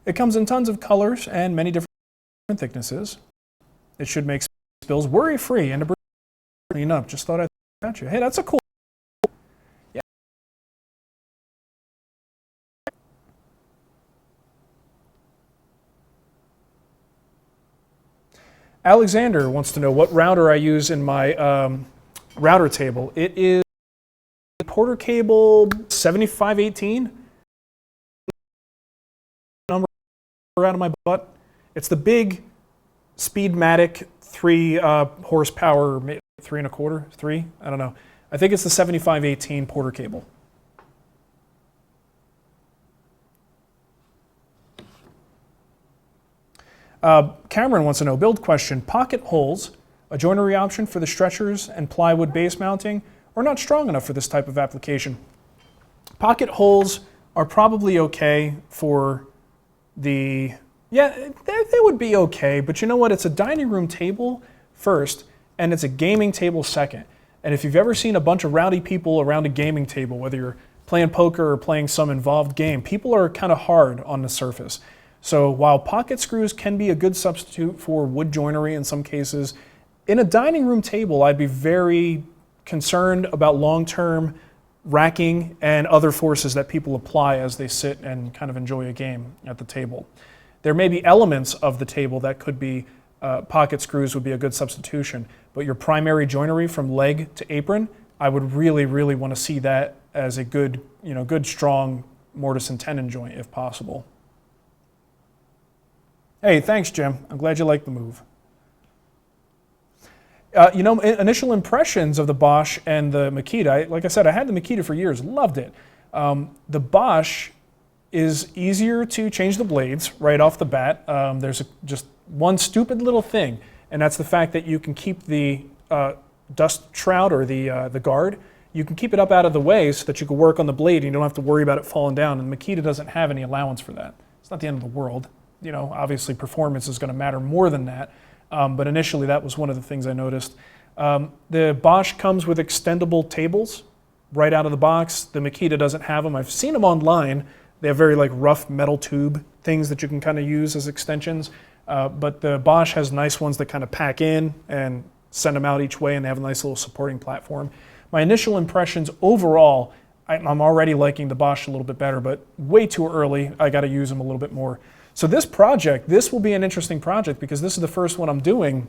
It comes in tons of colors and many different thicknesses. It should make spills worry-free and to clean up. Just thought I'd catch you. Hey, that's a cool. Yeah. Alexander wants to know what router I use in my router table. It is Porter Cable 7518. Number out of my butt. It's the big Speedmatic 3 horsepower, 3 1/4, 3, I don't know. I think it's the 7518 Porter Cable. Cameron wants to know, build question, pocket holes, a joinery option for the stretchers and plywood base mounting, or not strong enough for this type of application? Pocket holes are probably okay for the, yeah, they would be okay, but you know what? It's a dining room table first, and it's a gaming table second. And if you've ever seen a bunch of rowdy people around a gaming table, whether you're playing poker or playing some involved game, people are kind of hard on the surface. So while pocket screws can be a good substitute for wood joinery in some cases, in a dining room table, I'd be very concerned about long-term racking and other forces that people apply as they sit and kind of enjoy a game at the table. There may be elements of the table that could be pocket screws would be a good substitution, but your primary joinery from leg to apron, I would really, really want to see that as a good, good strong mortise and tenon joint if possible. Hey, thanks, Jim. I'm glad you like the move. Initial impressions of the Bosch and the Makita, like I said, I had the Makita for years, loved it. The Bosch is easier to change the blades right off the bat. There's just one stupid little thing, and that's the fact that you can keep the dust shroud or the guard, you can keep it up out of the way so that you can work on the blade and you don't have to worry about it falling down. And the Makita doesn't have any allowance for that. It's not the end of the world. Obviously performance is going to matter more than that. But initially that was one of the things I noticed. The Bosch comes with extendable tables right out of the box. The Makita doesn't have them. I've seen them online. They have very rough metal tube things that you can kind of use as extensions. But the Bosch has nice ones that kind of pack in and send them out each way, and they have a nice little supporting platform. My initial impressions overall, I'm already liking the Bosch a little bit better, but way too early. I got to use them a little bit more. So this will be an interesting project because this is the first one I'm doing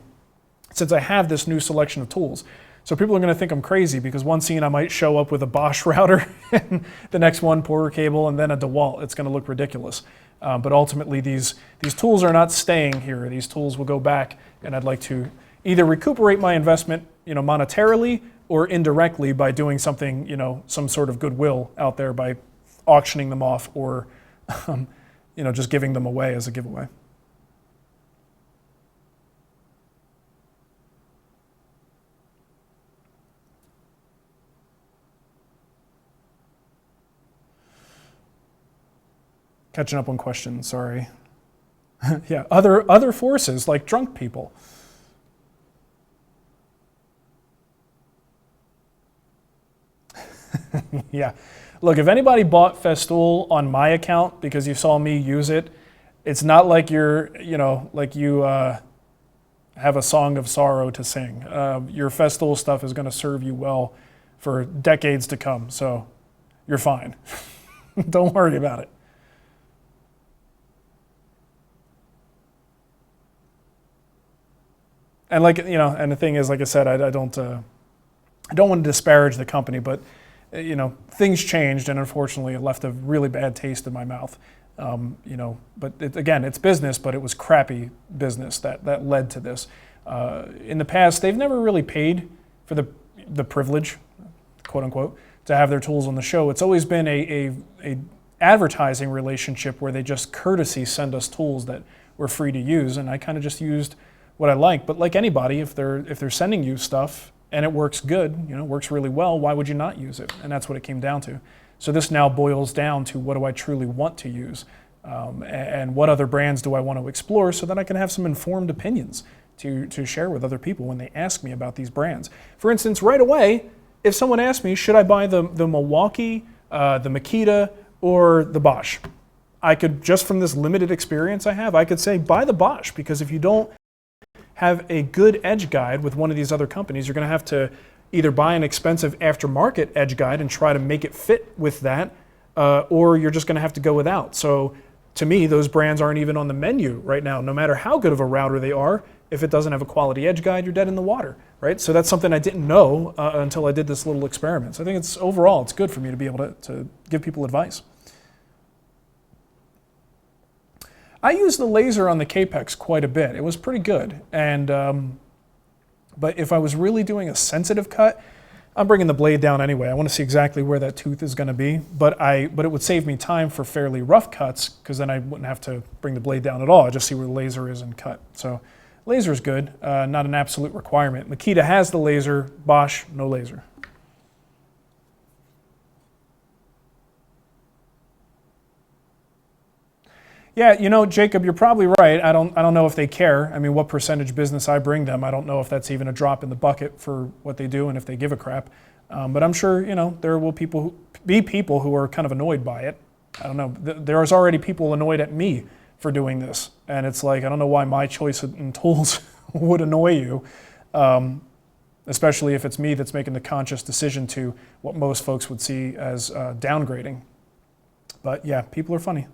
since I have this new selection of tools. So people are going to think I'm crazy because one scene I might show up with a Bosch router and the next one Porter cable and then a DeWalt. It's going to look ridiculous. But ultimately these tools are not staying here. These tools will go back, and I'd like to either recuperate my investment, monetarily or indirectly by doing something, some sort of goodwill out there by auctioning them off or just giving them away as a giveaway. Catching up on questions, sorry. Yeah, other forces like drunk people. Yeah. Look, if anybody bought Festool on my account because you saw me use it, it's not like you have a song of sorrow to sing. Your Festool stuff is going to serve you well for decades to come, so you're fine. Don't worry about it. And and the thing is, like I said, I don't want to disparage the company, but things changed, and unfortunately, it left a really bad taste in my mouth. But again, it's business, but it was crappy business that led to this. In the past, they've never really paid for the privilege, quote unquote, to have their tools on the show. It's always been a advertising relationship where they just courtesy send us tools that we're free to use, and I kind of just used what I like. But like anybody, if they're sending you stuff and it works good, works really well, why would you not use it? And that's what it came down to. So this now boils down to what do I truly want to use, and what other brands do I want to explore so that I can have some informed opinions to share with other people when they ask me about these brands. For instance, right away, if someone asked me, should I buy the Milwaukee, the Makita, or the Bosch? I could, just from this limited experience I have, I could say buy the Bosch, because if you don't have a good edge guide with one of these other companies, you're going to have to either buy an expensive aftermarket edge guide and try to make it fit with that, or you're just going to have to go without. So to me, those brands aren't even on the menu right now. No matter how good of a router they are, if it doesn't have a quality edge guide, you're dead in the water, right? So that's something I didn't know until I did this little experiment. So I think overall, it's good for me to be able to give people advice. I used the laser on the Capex quite a bit. It was pretty good. And but if I was really doing a sensitive cut, I'm bringing the blade down anyway. I want to see exactly where that tooth is going to be. But it would save me time for fairly rough cuts, because then I wouldn't have to bring the blade down at all. I just see where the laser is and cut. So laser is good, not an absolute requirement. Makita has the laser. Bosch, no laser. Yeah, Jacob, you're probably right. I don't know if they care. I mean, what percentage business I bring them, I don't know if that's even a drop in the bucket for what they do and if they give a crap. But I'm sure, there will be people who are kind of annoyed by it. I don't know. There's already people annoyed at me for doing this. And it's like, I don't know why my choice in tools would annoy you, especially if it's me that's making the conscious decision to what most folks would see as downgrading. But yeah, people are funny.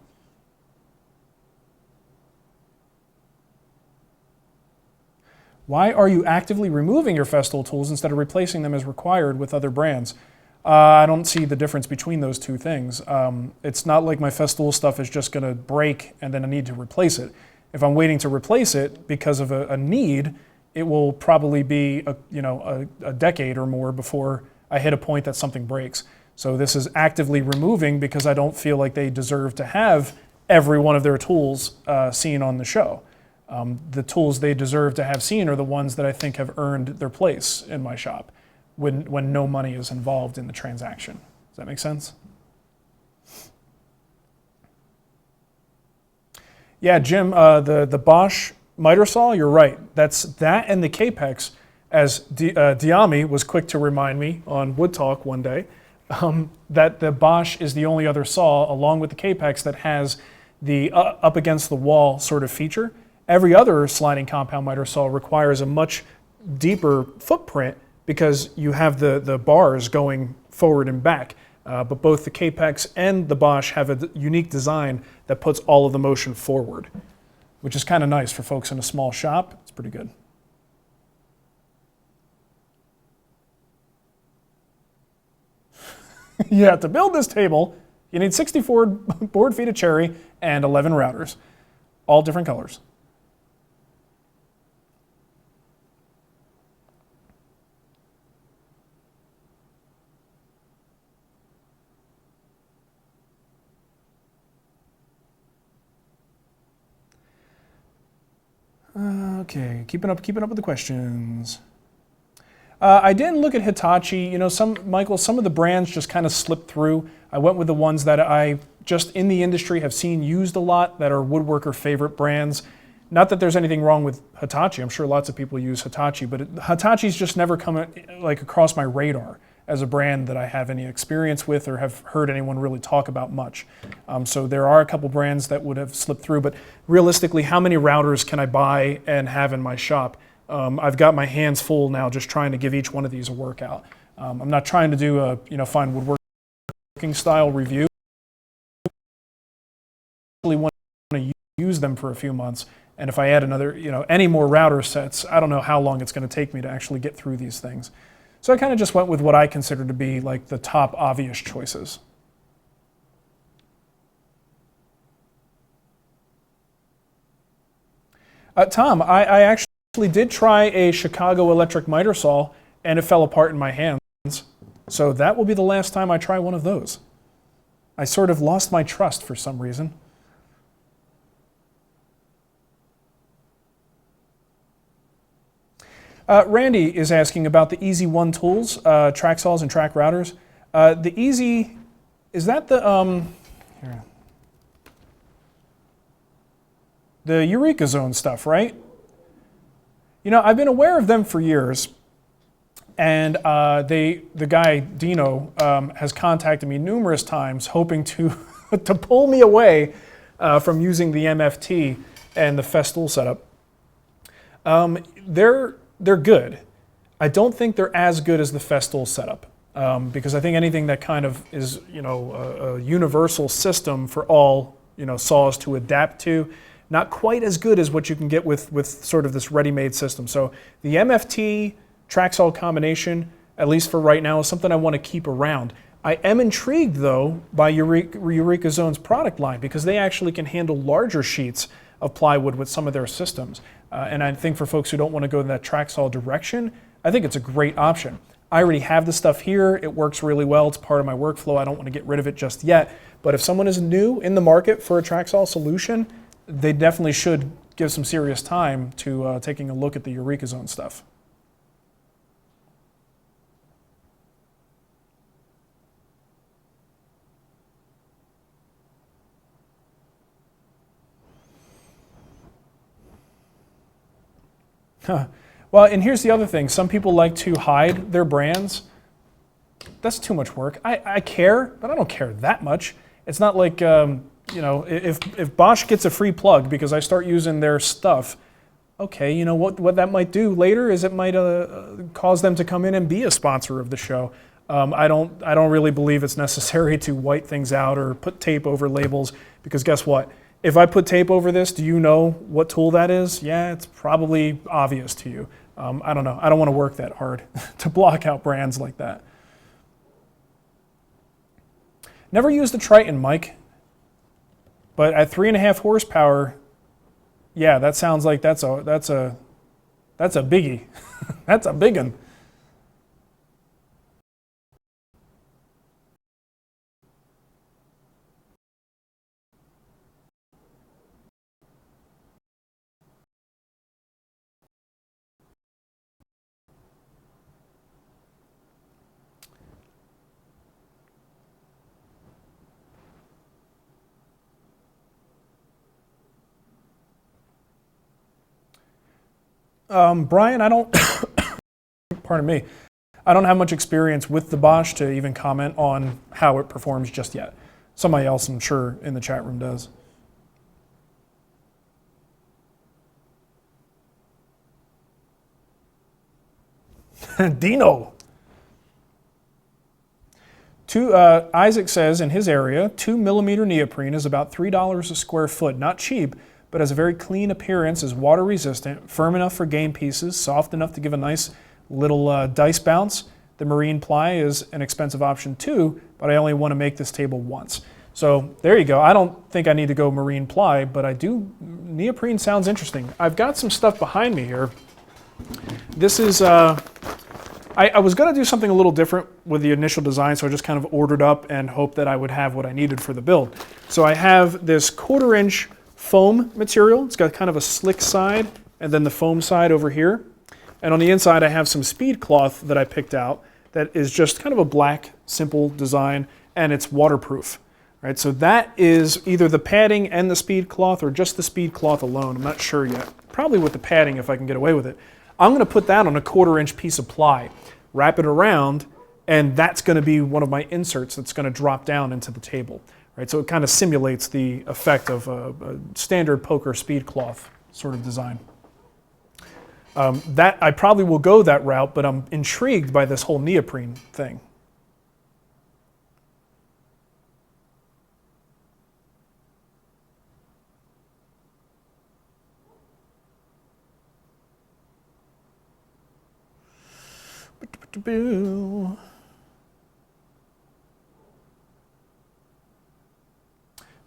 Why are you actively removing your Festool tools instead of replacing them as required with other brands? I don't see the difference between those two things. It's not like my Festool stuff is just going to break and then I need to replace it. If I'm waiting to replace it because of a need, it will probably be a decade or more before I hit a point that something breaks. So this is actively removing because I don't feel like they deserve to have every one of their tools seen on the show. The tools they deserve to have seen are the ones that I think have earned their place in my shop when no money is involved in the transaction. Does that make sense? Yeah, Jim, the Bosch miter saw, you're right. That's that and the Capex, as Diami was quick to remind me on Wood Talk one day, that the Bosch is the only other saw, along with the Capex, that has the up against the wall sort of feature. Every other sliding compound miter saw requires a much deeper footprint because you have the bars going forward and back. But both the Capex and the Bosch have a unique design that puts all of the motion forward, which is kind of nice for folks in a small shop. It's pretty good. Yeah, to build this table, you need 64 board feet of cherry and 11 routers, all different colors. Okay, keeping up with the questions. I didn't look at Hitachi. Michael, some of the brands just kind of slipped through. I went with the ones that I just in the industry have seen used a lot that are woodworker favorite brands. Not that there's anything wrong with Hitachi. I'm sure lots of people use Hitachi, but Hitachi's just never come across my radar as a brand that I have any experience with or have heard anyone really talk about much. So there are a couple brands that would have slipped through, but realistically, how many routers can I buy and have in my shop? I've got my hands full now just trying to give each one of these a workout. I'm not trying to do a fine woodworking style review. I really want to use them for a few months, and if I add another, any more router sets, I don't know how long it's going to take me to actually get through these things. So I kind of just went with what I consider to be like the top obvious choices. Tom, I actually did try a Chicago electric miter saw and it fell apart in my hands. So that will be the last time I try one of those. I sort of lost my trust for some reason. Randy is asking about the Easy One tools, track saws and track routers. The Easy, is that the Eureka Zone stuff, right? I've been aware of them for years, and the guy Dino has contacted me numerous times, hoping to to pull me away from using the MFT and the Festool setup. They're good. I don't think they're as good as the Festool setup because I think anything that kind of is a universal system for all saws to adapt to, not quite as good as what you can get with sort of this ready-made system. So the MFT track saw combination, at least for right now, is something I want to keep around. I am intrigued though by Eureka Zone's product line because they actually can handle larger sheets of plywood with some of their systems. And I think for folks who don't want to go in that track saw direction, I think it's a great option. I already have the stuff here. It works really well. It's part of my workflow. I don't want to get rid of it just yet. But if someone is new in the market for a track saw solution, they definitely should give some serious time to taking a look at the Eureka Zone stuff. Huh. Well, and here's the other thing. Some people like to hide their brands. That's too much work. I care, but I don't care that much. It's not like, if Bosch gets a free plug because I start using their stuff, okay, you know what that might do later is it might cause them to come in and be a sponsor of the show. I don't really believe it's necessary to white things out or put tape over labels, because guess what? If I put tape over this, do you know what tool that is? Yeah, it's probably obvious to you. I don't know. I don't want to work that hard to block out brands like that. Never used the Triton, Mike. But at 3.5 horsepower, yeah, that sounds like that's a biggie. That's a big one. Brian, I don't, pardon me, I don't have much experience with the Bosch to even comment on how it performs just yet. Somebody else, I'm sure, in the chat room does. Dino. Isaac says in his area, 2mm neoprene is about $3 a square foot. Not cheap, but has a very clean appearance, is water resistant, firm enough for game pieces, soft enough to give a nice little dice bounce. The marine ply is an expensive option too, but I only want to make this table once. So there you go. I don't think I need to go marine ply, but I do. Neoprene sounds interesting. I've got some stuff behind me here. This is, I was going to do something a little different with the initial design, so I just kind of ordered up and hoped that I would have what I needed for the build. So I have this 1/4 inch foam material. It's got kind of a slick side and then the foam side over here. And on the inside I have some speed cloth that I picked out that is just kind of a black, simple design, and it's waterproof. Right, so that is either the padding and the speed cloth or just the speed cloth alone. I'm not sure yet. Probably with the padding if I can get away with it. I'm going to put that on a 1/4 inch piece of ply, wrap it around, and that's going to be one of my inserts that's going to drop down into the table. Right, so it kind of simulates the effect of a standard poker speed cloth sort of design. That I probably will go that route, but I'm intrigued by this whole neoprene thing.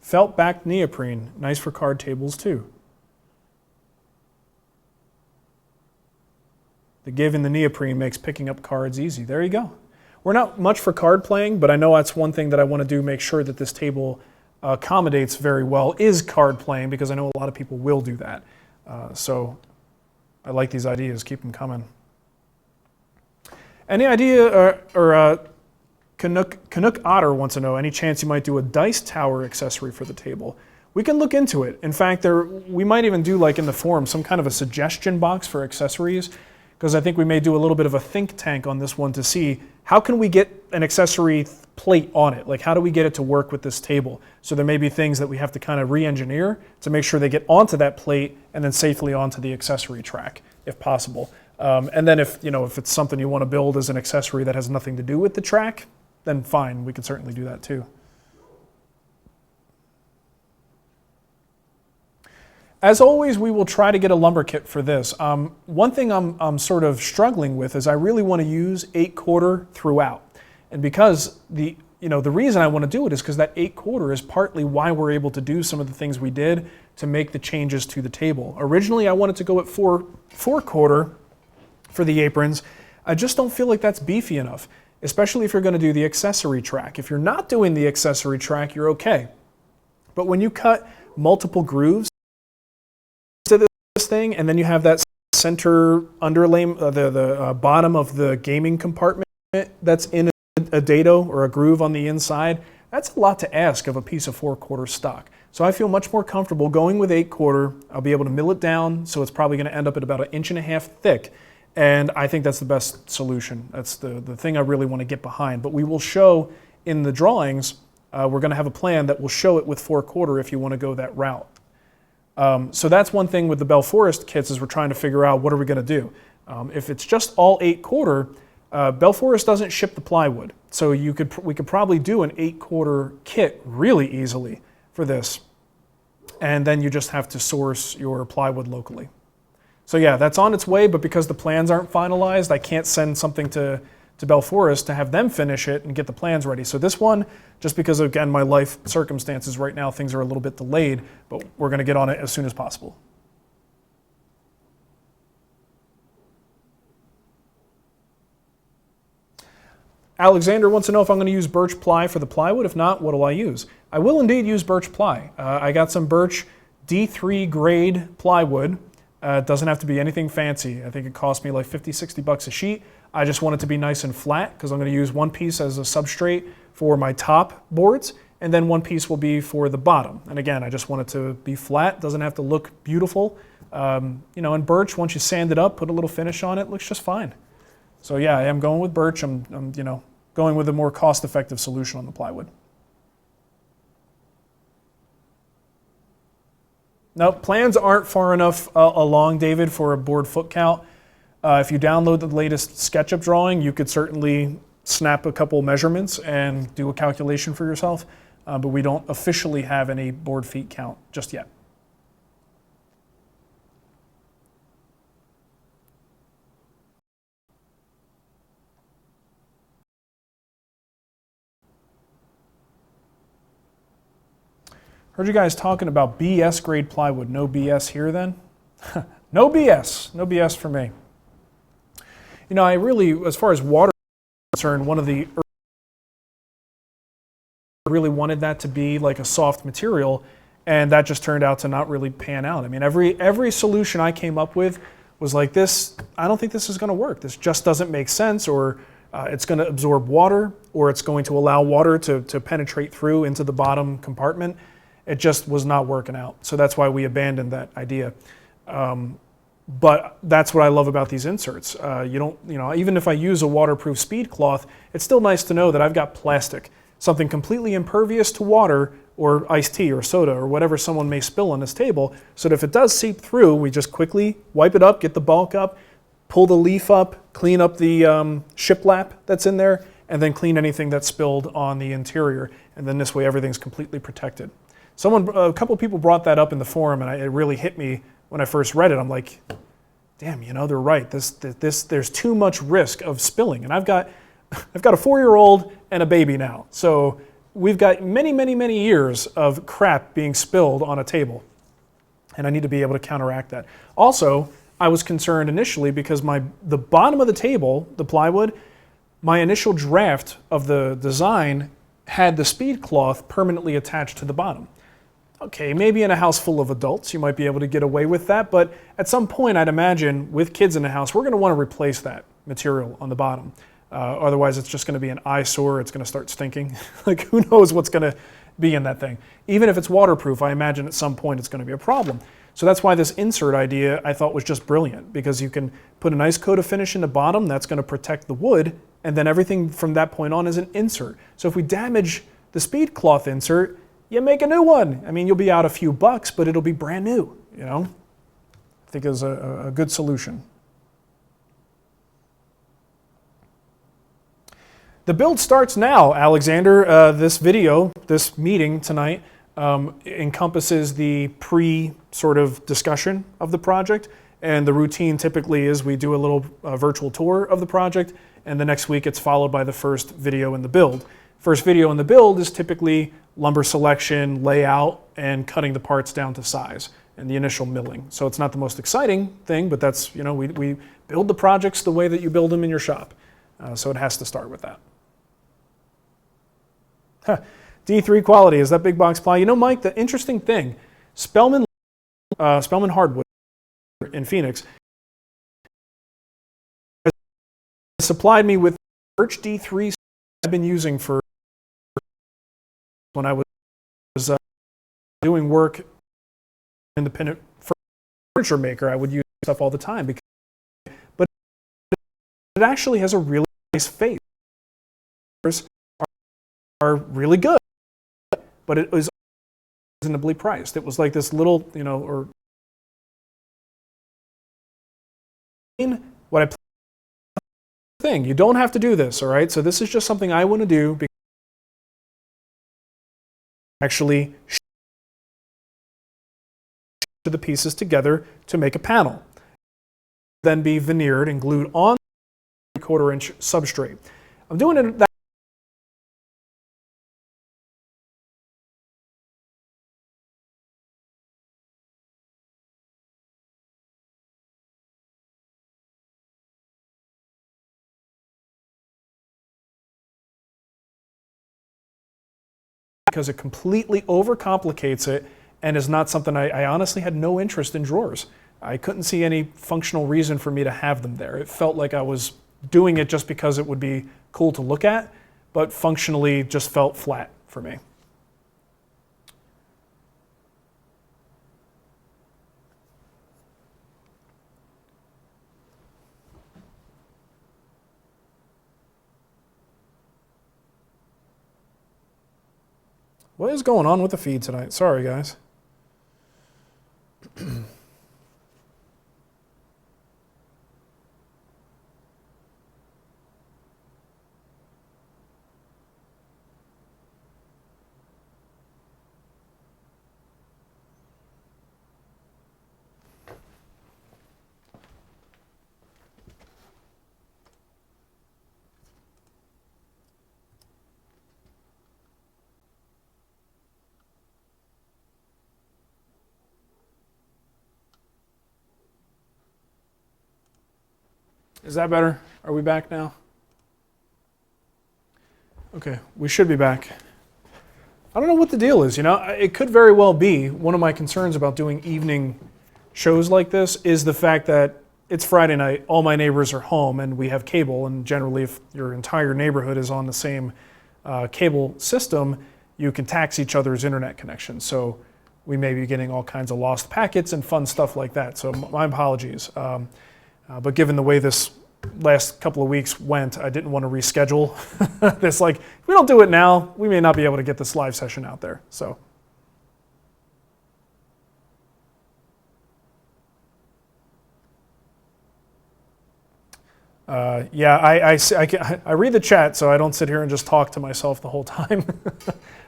Felt back neoprene, nice for card tables too. The give in the neoprene makes picking up cards easy. There you go. We're not much for card playing, but I know that's one thing that I want to do, make sure that this table accommodates very well, is card playing, because I know a lot of people will do that. So I like these ideas, keep them coming. Any idea, Canuck Otter wants to know, any chance you might do a dice tower accessory for the table? We can look into it. In fact, we might even do, like in the forum, some kind of a suggestion box for accessories, because I think we may do a little bit of a think tank on this one to see how can we get an accessory plate on it? Like, how do we get it to work with this table? So there may be things that we have to kind of re-engineer to make sure they get onto that plate and then safely onto the accessory track, if possible. And then if it's something you want to build as an accessory that has nothing to do with the track, then fine, we can certainly do that too. As always, we will try to get a lumber kit for this. One thing I'm sort of struggling with is I really want to use 8/4 throughout. And because the reason I want to do it is because that 8/4 is partly why we're able to do some of the things we did to make the changes to the table. Originally, I wanted to go at 4/4 for the aprons. I just don't feel like that's beefy enough, especially if you're going to do the accessory track. If you're not doing the accessory track, you're okay. But when you cut multiple grooves to this thing, and then you have that center underlay, the bottom of the gaming compartment that's in a dado or a groove on the inside, That's a lot to ask of a piece of 4/4 stock. So I feel much more comfortable going with 8/4. I'll be able to mill it down, so it's probably going to end up at about 1.5 inches thick. And I think that's the best solution. That's the thing I really want to get behind. But we will show in the drawings, we're going to have a plan that will show it with 4/4 if you want to go that route. So that's one thing with the Bell Forest kits is we're trying to figure out what are we going to do. If it's just all 8/4, Bell Forest doesn't ship the plywood. So we could probably do an 8/4 kit really easily for this. And then you just have to source your plywood locally. So yeah, that's on its way, but because the plans aren't finalized, I can't send something to Bell Forest to have them finish it and get the plans ready. So this one, just because again, my life circumstances right now, things are a little bit delayed, but we're gonna get on it as soon as possible. Alexander wants to know if I'm going to use birch ply for the plywood. If not, what will I use? I will indeed use birch ply. I got some birch D3 grade plywood. It doesn't have to be anything fancy. I think it cost me like 50, 60 bucks a sheet. I just want it to be nice and flat because I'm going to use one piece as a substrate for my top boards, and then one piece will be for the bottom. And again, I just want it to be flat. Doesn't have to look beautiful. You know, and birch, once you sand it up, put a little finish on it, looks just fine. So yeah, I am going with birch. I'm you know, going with a more cost-effective solution on the plywood. No, plans aren't far enough along, David, for a board foot count. If you download the latest SketchUp drawing, you could certainly snap a couple measurements and do a calculation for yourself, but we don't officially have any board feet count just yet. Heard you guys talking about BS grade plywood. No BS here then? No BS. No BS for me. You know, I really, as far as water is concerned, one of the really wanted that to be like a soft material, and that just turned out to not really pan out. I mean, every solution I came up with was like this, I don't think this is going to work. This just doesn't make sense, or it's going to absorb water, or it's going to allow water to penetrate through into the bottom compartment. It just was not working out. So that's why we abandoned that idea. But that's what I love about these inserts. You know, even if I use a waterproof speed cloth, it's still nice to know that I've got plastic, something completely impervious to water or iced tea or soda or whatever someone may spill on this table, so that if it does seep through, we just quickly wipe it up, get the bulk up, pull the leaf up, clean up the shiplap that's in there, and then clean anything that's spilled on the interior. And then this way everything's completely protected. A couple of people brought that up in the forum, and it really hit me when I first read it. I'm like, damn, you know, they're right. There's too much risk of spilling, and I've got a 4-year-old and a baby now, so we've got many, many, many years of crap being spilled on a table, and I need to be able to counteract that. Also, I was concerned initially because the bottom of the table, the plywood, my initial draft of the design had the speed cloth permanently attached to the bottom. Okay, maybe in a house full of adults, you might be able to get away with that, but at some point, I'd imagine, with kids in the house, we're going to want to replace that material on the bottom. Otherwise, it's just going to be an eyesore. It's going to start stinking. Like, who knows what's going to be in that thing? Even if it's waterproof, I imagine at some point it's going to be a problem. So that's why this insert idea I thought was just brilliant, because you can put a nice coat of finish in the bottom that's going to protect the wood, and then everything from that point on is an insert. So if we damage the speed cloth insert, you make a new one. I mean, you'll be out a few bucks, but it'll be brand new, you know? I think is a good solution. The build starts now, Alexander. This video, this meeting tonight, encompasses the sort of discussion of the project, and the routine typically is we do a little virtual tour of the project, and the next week it's followed by the first video in the build. First video in the build is typically lumber selection, layout, and cutting the parts down to size, and the initial milling. So it's not the most exciting thing, but that's, you know, we build the projects the way that you build them in your shop. So it has to start with that. D3 quality, is that big box ply? You know, Mike, the interesting thing, Spellman Hardwood in Phoenix supplied me with birch D3 I've been using for when I was doing work independent furniture maker, I would use stuff all the time, but it actually has a really nice face. Are really good, but it was reasonably priced. It was like this little, or what I thing. You don't have to do this, all right? So this is just something I want to do because actually to the pieces together to make a panel. Then be veneered and glued on the 1/4 inch substrate. I'm doing it that because it completely overcomplicates it and is not something I honestly had no interest in drawers. I couldn't see any functional reason for me to have them there. It felt like I was doing it just because it would be cool to look at, but functionally just felt flat for me. What is going on with the feed tonight? Sorry, guys. Is that better? Are we back now? Okay, we should be back. I don't know what the deal is, It could very well be one of my concerns about doing evening shows like this is the fact that it's Friday night, all my neighbors are home, and we have cable, and generally if your entire neighborhood is on the same cable system, you can tax each other's internet connection. So we may be getting all kinds of lost packets and fun stuff like that. So my apologies. But given the way this last couple of weeks went, I didn't want to reschedule this. Like, if we don't do it now, we may not be able to get this live session out there. So. Yeah, I read the chat, so I don't sit here and just talk to myself the whole time.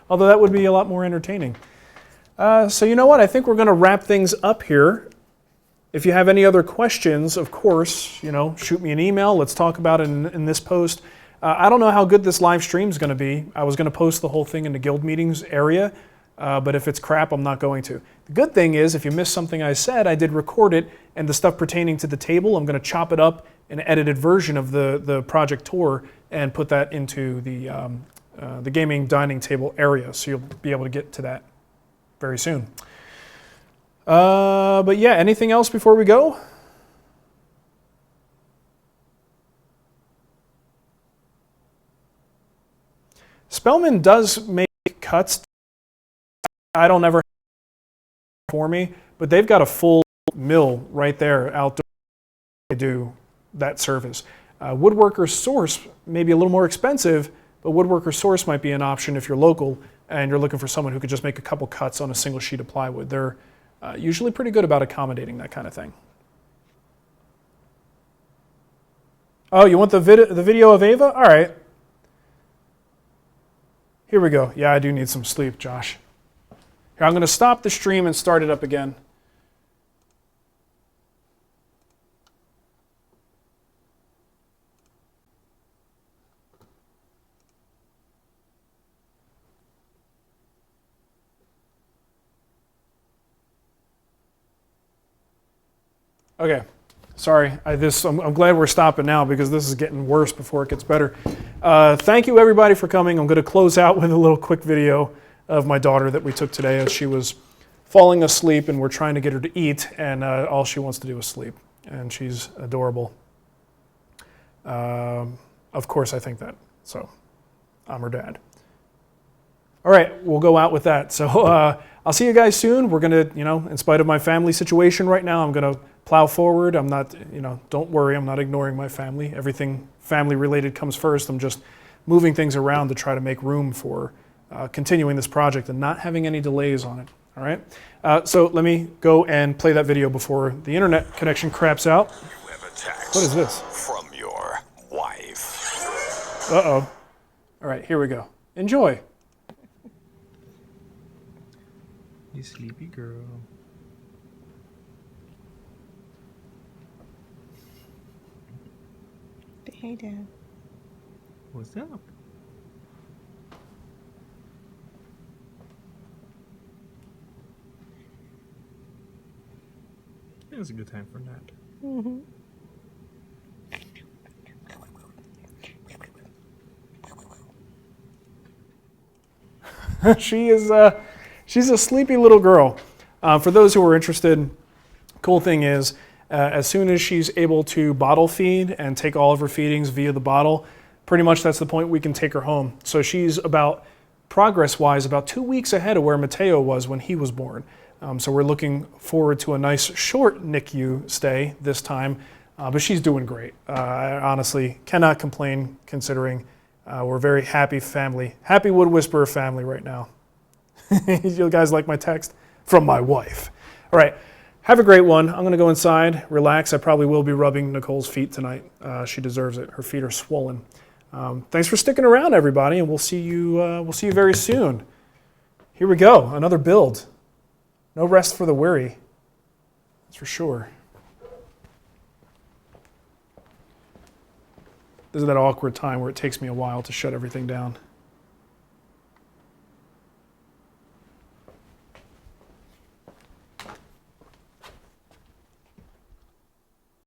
Although that would be a lot more entertaining. So you know what? I think we're going to wrap things up here. If you have any other questions, of course, shoot me an email. Let's talk about it in this post. I don't know how good this live stream is going to be. I was going to post the whole thing in the guild meetings area, but if it's crap, I'm not going to. The good thing is, if you missed something I said, I did record it, and the stuff pertaining to the table, I'm going to chop it up, an edited version of the project tour, and put that into the gaming dining table area, so you'll be able to get to that very soon. But yeah, anything else before we go? Spellman does make cuts. I don't ever for me, but they've got a full mill right there outdoor to do that service. Woodworker's Source may be a little more expensive, but Woodworker's Source might be an option if you're local and you're looking for someone who could just make a couple cuts on a single sheet of plywood. They're usually pretty good about accommodating that kind of thing. Oh, you want the video of Ava? All right. Here we go. Yeah, I do need some sleep, Josh. Here, I'm going to stop the stream and start it up again. Okay, sorry. I'm glad we're stopping now because this is getting worse before it gets better. Thank you everybody for coming. I'm going to close out with a little quick video of my daughter that we took today as she was falling asleep and we're trying to get her to eat, and all she wants to do is sleep, and she's adorable. Of course I think that, so I'm her dad. All right, we'll go out with that. So I'll see you guys soon. We're gonna, in spite of my family situation right now, I'm gonna plow forward. I'm not, don't worry, I'm not ignoring my family. Everything family related comes first. I'm just moving things around to try to make room for continuing this project and not having any delays on it. All right. So let me go and play that video before the internet connection craps out. You have a text What is this? from your wife. Uh-oh. All right, here we go. Enjoy. You sleepy girl. Hey, Dad. What's up? It was a good time for a nap. Mm-hmm. She's a sleepy little girl. For those who are interested, cool thing is, as soon as she's able to bottle feed and take all of her feedings via the bottle, pretty much that's the point we can take her home. So she's progress-wise, about 2 weeks ahead of where Mateo was when he was born. So we're looking forward to a nice short NICU stay this time, but she's doing great. I honestly cannot complain considering we're a very happy family, happy Wood Whisperer family right now. You guys like my text? From my wife. All right, have a great one. I'm gonna go inside, relax. I probably will be rubbing Nicole's feet tonight. She deserves it. Her feet are swollen. Thanks for sticking around, everybody, and we'll see you very soon. Here we go, another build. No rest for the weary, that's for sure. This is that awkward time where it takes me a while to shut everything down.